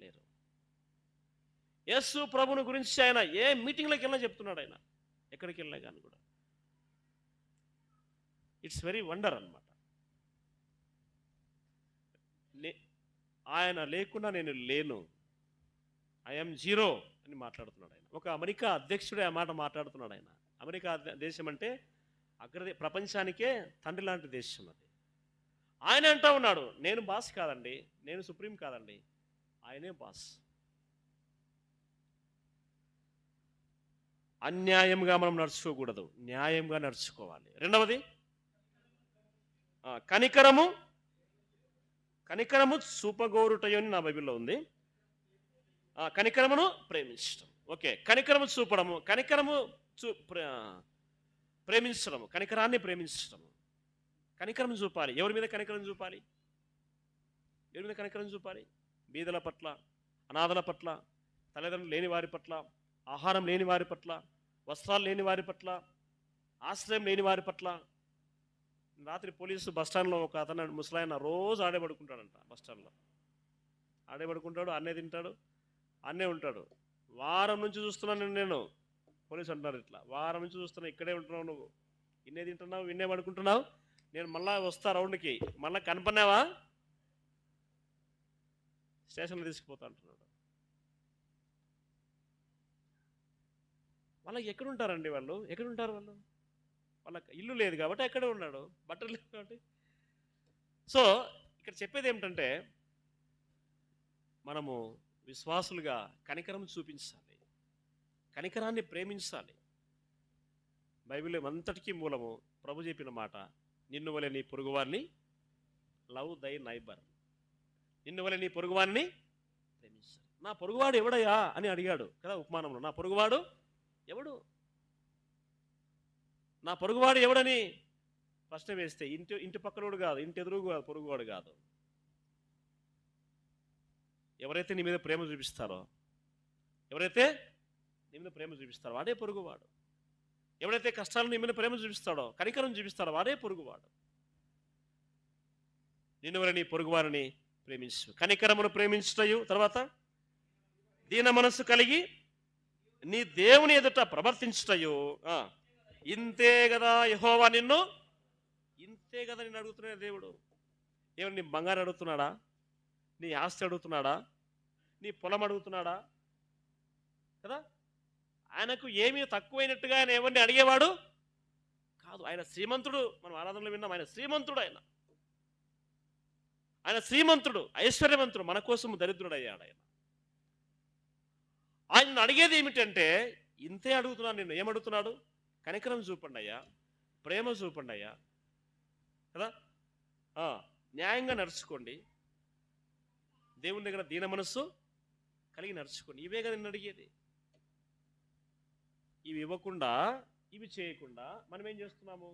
లేరు. యేసు ప్రభుని గురించి ఆయన ఏ మీటింగ్లోకి వెళ్ళినా చెప్తున్నాడు. ఆయన ఎక్కడికి వెళ్ళినా కానీ కూడా ఇట్స్ వెరీ వండర్ అన్నమాట. ఆయన లేకుండా నేను లేను, ఐఎమ్ జీరో అని మాట్లాడుతున్నాడు ఆయన. ఒక అమెరికా అధ్యక్షుడే ఆ మాట మాట్లాడుతున్నాడు ఆయన. అమెరికా దేశం అంటే ప్రపంచానికే తండ్రి లాంటి దేశం అది. ఆయన అంటూ ఉన్నాడు, నేను బాస్ కాదండి, నేను సుప్రీం కాదండి, ఆయనే బాస్. అన్యాయంగా మనం నడుచుకోకూడదు, న్యాయంగా నడుచుకోవాలి. రెండవది కనికరము చూపగోరుటయో అని నా బైబిల్లో ఉంది. కనికరమును ప్రేమించడం. ఓకే, కనికరము చూపడము, ప్రేమించడము, కనికరాన్ని ప్రేమించడము. కనికరం చూపాలి. ఎవరి మీద కనికరం చూపాలి? ఎవరి మీద కనికరం చూపాలి? బీదల పట్ల, అనాథల పట్ల, తల్లిదండ్రులు లేని వారి పట్ల, ఆహారం లేని వారి పట్ల, వస్త్రాలు లేని వారి పట్ల, ఆశ్రయం లేని వారి పట్ల. రాత్రి పోలీసు బస్టాండ్లో ఒక అతను ముసలాయన రోజు ఆడేపడుకుంటాడంట. బస్టాండ్లో ఆడేపడుకుంటాడు, అన్నే తింటాడు, అన్నే ఉంటాడు. వారం నుంచి చూస్తున్నాను నేను, పోలీసు అంటున్నారు ఇట్లా, వారం నుంచి చూస్తున్నా, ఇక్కడే ఉంటున్నావు నువ్వు, ఇన్నే తింటున్నావు, ఇన్నే పడుకుంటున్నావు, నేను మళ్ళా వస్తా రౌండ్కి, మళ్ళీ కనపడినావా స్టేషన్లో తీసుకుపోతా అంటున్నాడు. వాళ్ళకి ఎక్కడుంటారండి వాళ్ళు? ఎక్కడుంటారు వాళ్ళు? వాళ్ళకి ఇల్లు లేదు కాబట్టి ఎక్కడే ఉన్నాడు, బట్టలు లేదు కాబట్టి. సో ఇక్కడ చెప్పేది ఏమిటంటే, మనము విశ్వాసులుగా కనికరం చూపించాలి, కనికరాన్ని ప్రేమించాలి. బైబిల్ అంతటికీ మూలము ప్రభు చెప్పిన మాట, నిన్ను వలె నీ పొరుగువారిని, లవ్ దై నైబర్, నిన్ను వలె నీ పొరుగువారిని ప్రేమించాలి. నా పొరుగువాడు ఎవడయ్యా అని అడిగాడు కదా ఉపమానంలో. నా పొరుగువాడు ఎవడు? నా పొరుగువాడు ఎవడని ప్రశ్న వేస్తే ఇంటి పక్కనోడు కాదు, ఇంటి ఎదురుగు కాదు, పొరుగువాడు కాదు. ఎవరైతే నీ మీద ప్రేమ చూపిస్తారో, వాడే పొరుగువాడు. ఎవడైతే కష్టాలు నీ మీద ప్రేమ చూపిస్తాడో, కనికరం చూపిస్తాడో, వాడే పొరుగువాడు. నిన్ను వలె నీ పొరుగువారిని ప్రేమించు. కనికరమును ప్రేమించుటయు, తర్వాత దీన మనస్సు కలిగి నీ దేవుని ఎదుట ప్రవర్తించుటయు. ఇంతే కదా యెహోవా నిన్ను, ఇంతే కదా నిన్ను అడుగుతున్నాడు దేవుడు. ఏమన్నా నీ బంగారం అడుగుతున్నాడా? నీ ఆస్తి అడుగుతున్నాడా? నీ పొలం అడుగుతున్నాడా? కదా, ఆయనకు ఏమీ తక్కువైనట్టుగా ఆయన ఎవరిని అడిగేవాడు కాదు. కాదు, ఆయన శ్రీమంతుడు. మనం ఆరాధనలో విన్నాం, ఆయన శ్రీమంతుడు. ఆయన శ్రీమంతుడు, ఐశ్వర్యవంతుడు, మన కోసం దరిద్రుడు అయ్యాడు. ఆయన అడిగేది ఏమిటంటే, ఇంతే అడుగుతున్నాను నిన్ను. ఏమడుగుతున్నాడు? కనికరం చూపండి అయ్యా, ప్రేమ చూపండి అయ్యా, కదా, న్యాయంగా నడుచుకోండి, దేవుని దగ్గర దీన మనస్సు కలిగి నడుచుకోండి. ఇవే కదా నిన్ను అడిగేది. ఇవి ఇవ్వకుండా, ఇవి చేయకుండా మనం ఏం చేస్తున్నాము?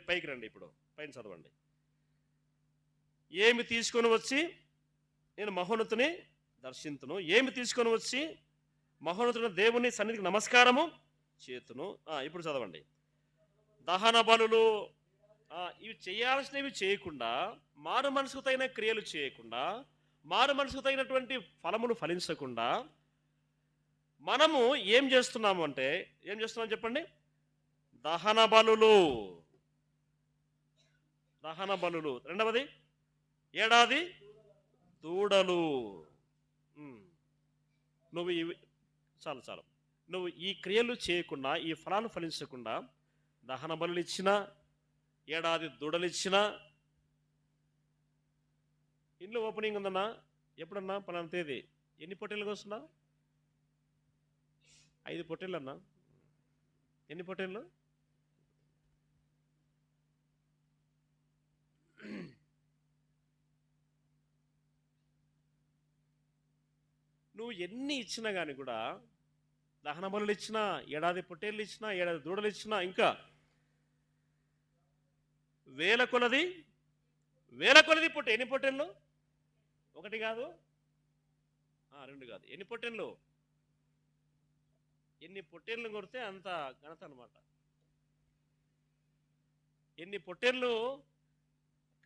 పైకి రండి, ఇప్పుడు పైన చదవండి. ఏమి తీసుకొని వచ్చి నేను మహోన్నతుని దర్శింతును, ఏమి తీసుకొని వచ్చి మహోన్నతుని దేవుని సన్నిధికి నమస్కారము చేతును. ఇప్పుడు చదవండి. దహన బలులు, ఇవి చేయాల్సినవి చేయకుండా, మారు మనసుకు తగిన క్రియలు చేయకుండా, మారు మనసుకు తగినటువంటి ఫలమును ఫలించకుండా మనము ఏం చేస్తున్నాము అంటే, ఏం చేస్తున్నాం చెప్పండి? దహన బలులు. రెండవది ఏడాది దూడలు. నువ్వు ఇవి చాలు నువ్వు ఈ క్రియలు చేయకుండా, ఈ ఫలాన్ని ఫలించకుండా, దహన బలులు ఇచ్చినా, ఏడాది దూడలు ఇచ్చినా, ఇంట్లో ఓపెనింగ్ ఉందన్నా, ఎప్పుడన్నా పలానా తేదీ, ఎన్ని పొట్టేళ్ళకి వస్తున్నా? 5 పొట్టేళ్ళు అన్నా. ఎన్ని పొట్టేళ్ళు? నువ్వు ఎన్ని ఇచ్చినా కానీ కూడా, దహన బలులు ఇచ్చినా, ఏడాది పొట్టేళ్ళు ఇచ్చినా, ఏడాది దూడలు ఇచ్చినా, ఇంకా వేల కొలది పొట్టే. ఎన్ని పొట్టేళ్ళు? 1 కాదు, 2 కాదు, ఎన్ని పొట్టేళ్ళు? ఎన్ని పొట్టేళ్ళు కొడితే అంత ఘనత అనమాట. ఎన్ని పొట్టేళ్ళు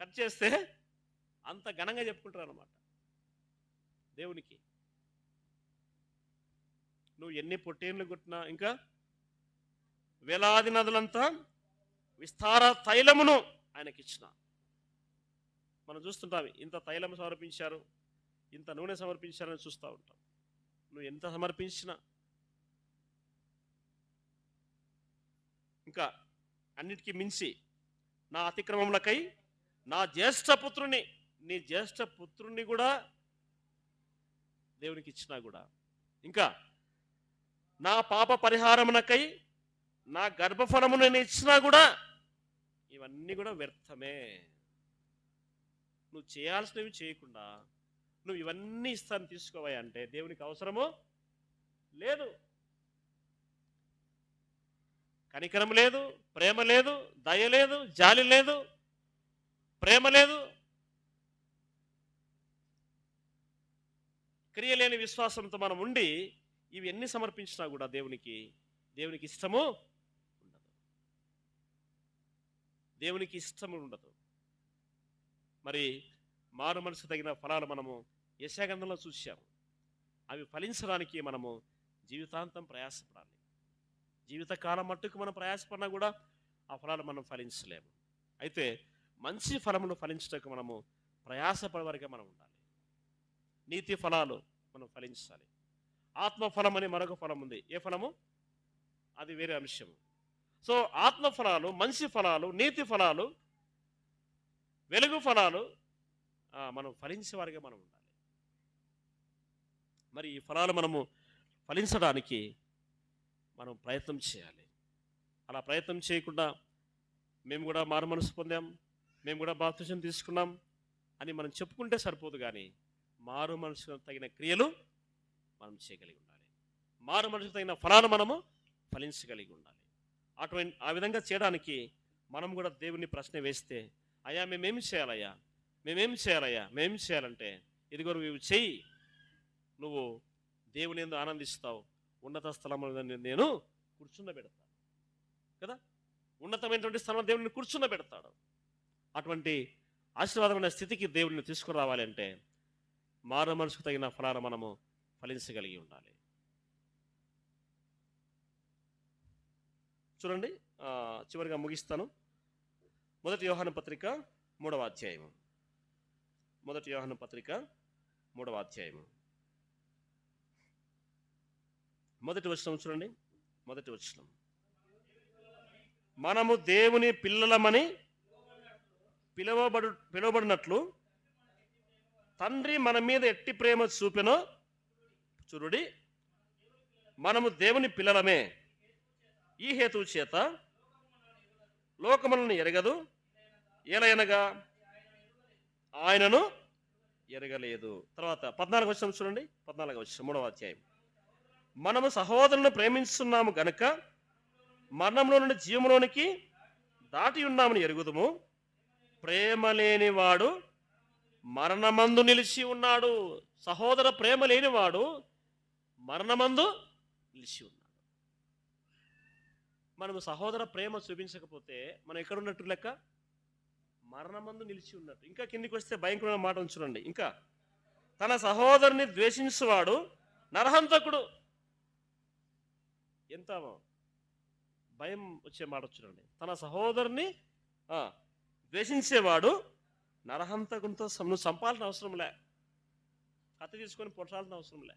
కట్ చేస్తే అంత ఘనంగా చెప్పుకుంటారు అనమాట దేవునికి. నువ్వు ఎన్ని పొట్టేళ్ళు కొట్టినా, ఇంకా వేలాది నదులంతా విస్తార తైలమును ఆయనకిచ్చిన. మనం చూస్తుంటాం, ఇంత తైలం సమర్పించారు, ఇంత నూనె సమర్పించారని చూస్తూ ఉంటాం. నువ్వు ఎంత సమర్పించినా, ఇంకా అన్నిటికీ మించి నా అతిక్రమములకై నా జ్యేష్ఠపుత్రుని, నీ జ్యేష్ఠపుత్రుణ్ణి కూడా దేవునికి ఇచ్చినా కూడా, ఇంకా నా పాప పరిహారమునకై నా గర్భఫలము నేను ఇచ్చినా కూడా, ఇవన్నీ కూడా వ్యర్థమే. నువ్వు చేయాల్సినవి చేయకుండా నువ్వు ఇవన్నీ ఇస్తాను తీసుకోవా అంటే దేవునికి అవసరము లేదు. కనికరం లేదు, ప్రేమ లేదు, దయ లేదు, జాలి లేదు, ప్రేమ లేదు, క్రియలేని విశ్వాసంతో మనం ఉండి ఇవి ఎన్ని సమర్పించినా కూడా దేవునికి ఇష్టము ఉండదు. దేవునికి ఇష్టము ఉండదు. మరి మారు మనసు తగిన ఫలాలు మనము యెషయా గ్రంథంలో చూసాము. అవి ఫలించడానికి మనము జీవితాంతం ప్రయాసపడాలి. జీవితకాలం మట్టుకు మనం ప్రయాసపడినా కూడా ఆ ఫలాలు మనం ఫలించలేము. అయితే మంచి ఫలమును ఫలించడానికి మనము ప్రయాసపడే వరకే మనం ఉండాలి. నీతి ఫలాలు మనం ఫలించాలి. ఆత్మఫలం అని మరొక ఫలం ఉంది. ఏ ఫలము? అది వేరే అంశము. సో ఆత్మఫలాలు, మంచి ఫలాలు, నీతి ఫలాలు, వెలుగు ఫలాలు మనం ఫలించే వారిగా మనం ఉండాలి. మరి ఈ ఫలాలు మనము ఫలించడానికి మనం ప్రయత్నం చేయాలి. అలా ప్రయత్నం చేయకుండా మేము కూడా మారు మనసు పొందాం, మేము కూడా బాప్తిసం తీసుకున్నాం అని మనం చెప్పుకుంటే సరిపోదు. కానీ మారు మనసుకు తగిన క్రియలు మనం చేయగలిగి ఉండాలి. మారు మనసుకు తగిన ఫలాలు మనము ఫలించగలిగి ఉండాలి. ఆ విధంగా చేయడానికి మనం కూడా దేవుని ప్రశ్న వేస్తే, అయ్యా మేమేమి చేయాలయ్యా, మేమేమి చేయాలంటే, ఇదిగో నువ్వు చెయ్యి, నువ్వు దేవుని యందు ఆనందిస్తావు, ఉన్నత స్థలంలో నేను కూర్చుండబెడతాను కదా. ఉన్నతమైనటువంటి స్థలంలో దేవుడిని కూర్చుండబెడతాడు. అటువంటి ఆశీర్వాదమైన స్థితికి దేవుడిని తీసుకురావాలి అంటే మారు మనసుకు తగిన ఫలాలు మనము ఫలించగలిగి ఉండాలి. చూడండి, చివరిగా ముగిస్తాను. 1 యోహాను పత్రిక 3వ అధ్యాయము. 1 యోహాను పత్రిక 3వ అధ్యాయము 1వ వచనం చూడండి. 1వ వచనం, మనము దేవుని పిల్లలమని పిలువబడినట్లు తండ్రి మన మీద ఎట్టి ప్రేమ చూపెనో చూడుడి. మనము దేవుని పిల్లలమే. ఈ హేతువు చేత లోకములను ఎరగదు, ఏలయనగా ఆయనను ఎరగలేదు. తర్వాత 14వ వచనం చూడండి. 14వ వచనం 3వ అధ్యాయం. మనము సహోదరులను ప్రేమిస్తున్నాము గనుక మరణంలో నుండి జీవములోనికి దాటి ఉన్నామని ఎరుగుదుము. ప్రేమ లేనివాడు మరణమందు నిలిచి ఉన్నాడు. సహోదర ప్రేమ లేనివాడు మరణమందు నిలిచి ఉన్నాడు. మనము సహోదర ప్రేమ చూపించకపోతే మనం ఎక్కడున్నట్టు లెక్క? మరణమందు నిలిచి ఉన్నట్టు. ఇంకా కిందికి వస్తే భయంకరమైన మాట చూడండి. ఇంకా తన సహోదరుని ద్వేషించువాడు నరహంతకుడు. ఎంత భయం వచ్చే మాట చూడండి. తన సహోదరుని ద్వేషించేవాడు నరహంతకునితో నువ్వు చంపాల్సిన అవసరంలే, కత్తి తీసుకొని పొట్టాల్సిన అవసరంలే,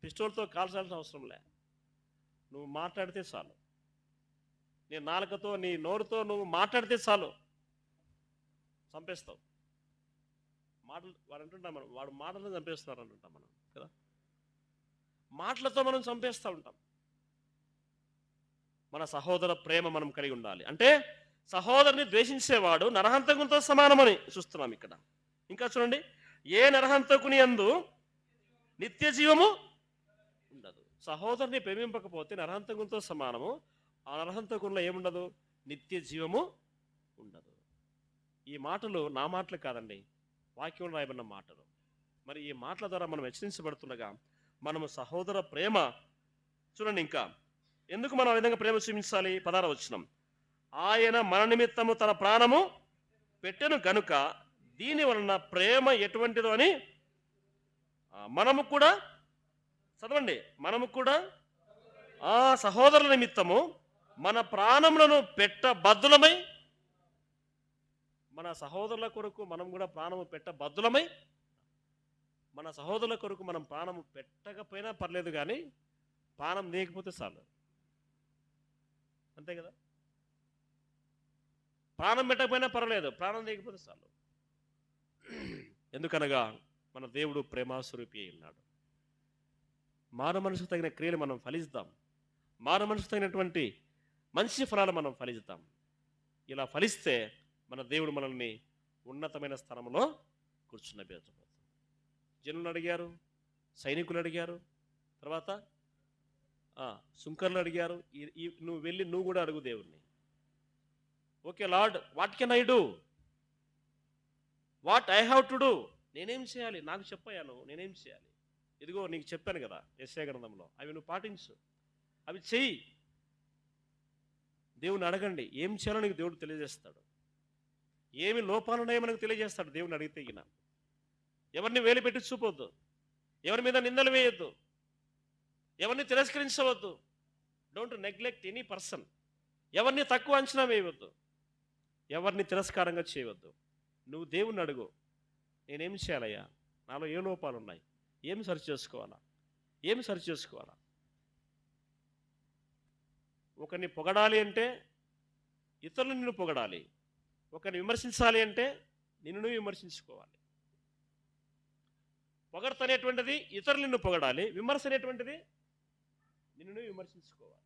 పిస్టోల్తో కాల్చాల్సిన అవసరంలే. నువ్వు మాట్లాడితే చాలు. నీ నాలుకతో నీ నోరుతో నువ్వు మాట్లాడితే చాలు, చంపేస్తావు. మాటలు వాడు అంటుంటాం, మనం వాడు మాటలను చంపేస్తున్నారు అంటుంటాం మనం కదా. మాటలతో మనం చంపేస్తూ ఉంటాం. మన సహోదర ప్రేమ మనం కలిగి ఉండాలి. అంటే సహోదరుని ద్వేషించేవాడు నరహంతకునితో సమానమని చూస్తున్నాం ఇక్కడ. ఇంకా చూడండి, ఏ నరహంతకుని యందు నిత్య జీవము ఉండదు. సహోదరుని ప్రేమింపకపోతే నరహంతకునితో సమానము. ఆ నరహంతకునిలో ఏముండదు? నిత్య జీవము ఉండదు. ఈ మాటలు నా మాటలు కాదండి, వాక్యం రాయబడిన మాటలు. మరి ఈ మాటల ద్వారా మనం హెచ్చరించబడుతుండగా మనము సహోదర ప్రేమ చూడండి. ఇంకా ఎందుకు మనం ఆ విధంగా ప్రేమ చూపించాలి? 16వ వచనం. ఆయన మన నిమిత్తము తన ప్రాణము పెట్టెను గనుక దీని వలన ప్రేమ ఎటువంటిదో అని మనము కూడా చదవండి. మనము కూడా ఆ సహోదరుల నిమిత్తము మన ప్రాణములను పెట్టబద్దులమై, మన సహోదరుల కొరకు మనం కూడా ప్రాణము పెట్టబద్దులమై, మన సహోదరుల కొరకు మనం ప్రాణము పెట్టకపోయినా పర్లేదు, కానీ ప్రాణం లేకపోతే చాలు. అంతే కదా. ప్రాణం పెట్టకపోయినా పర్వాలేదు, ప్రాణం లేకపోతే చాలు. ఎందుకనగా మన దేవుడు ప్రేమాస్వరూపి అయి ఉన్నాడు. మానవ మనసుకు తగిన క్రియలు మనం ఫలిస్తాం. మానవ మనసుకు తగినటువంటి మంచి ఫలాలు మనం ఫలిస్తాం. ఇలా ఫలిస్తే మన దేవుడు మనల్ని ఉన్నతమైన స్థానంలో కూర్చున్నబెడతాడు. జనులు అడిగారు, సైనికులు అడిగారు, తర్వాత సుంకర్లు అడిగారు. నువ్వు వెళ్ళి నువ్వు కూడా అడుగు దేవుణ్ణి. Okay lord, what can I do? What I have to do? నేనేం చేయాలి? నాకు చెప్పాను, నేనేం చేయాలి? ఇదిగో నీకు చెప్పాను కదా యెషయా గ్రంథంలో, అవి నువ్వు పాటించు, అవి చెయ్యి. దేవుని అడగండి, ఏం చేయాలో నీకు దేవుడు తెలియజేస్తాడు. ఏమి లోపాలు ఉన్నాయో మనకు తెలియజేస్తాడు దేవుని అడిగితే. ఎవరిని వేలు పెట్టి చూపొద్దు, ఎవరి మీద నిందలు వేయొద్దు, ఎవరిని తిరస్కరించవద్దు. Don't neglect any person. ఎవరిని తక్కువ అంచనా వేయవద్దు, ఎవరిని తిరస్కారంగా చేయవద్దు. నువ్వు దేవుణ్ణి అడుగు, నేనేం చేయాలయ్యా? నాలో ఏ లోపాలు ఉన్నాయి? ఏమి సరి చేసుకోవాలా? ఏమి సరి చేసుకోవాలా? ఒకరిని పొగడాలి అంటే ఇతరులు నిన్ను పొగడాలి, ఒకరిని విమర్శించాలి అంటే నిన్ను నువ్వు విమర్శించుకోవాలి. పొగడత అనేటువంటిది ఇతరులు నిన్ను పొగడాలి, విమర్శ అనేటువంటిది నిన్ను నువ్వు విమర్శించుకోవాలి.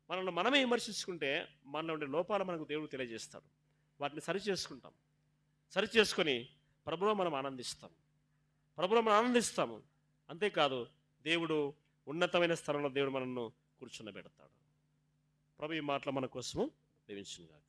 మనల్ని మనమే విమర్శించుకుంటే మనలో ఉండే లోపాలు మనకు దేవుడు తెలియజేస్తాడు. వాటిని సరి చేసుకుంటాం. సరి చేసుకొని ప్రభువులో మనం ఆనందిస్తాం. ప్రభువులో మనం ఆనందిస్తాము. అంతేకాదు, దేవుడు ఉన్నతమైన స్థలంలో దేవుడు మనల్ని కూర్చున్నబెడతాడు. ప్రభు ఈ మాటలు మన కోసము దీవించును గాక.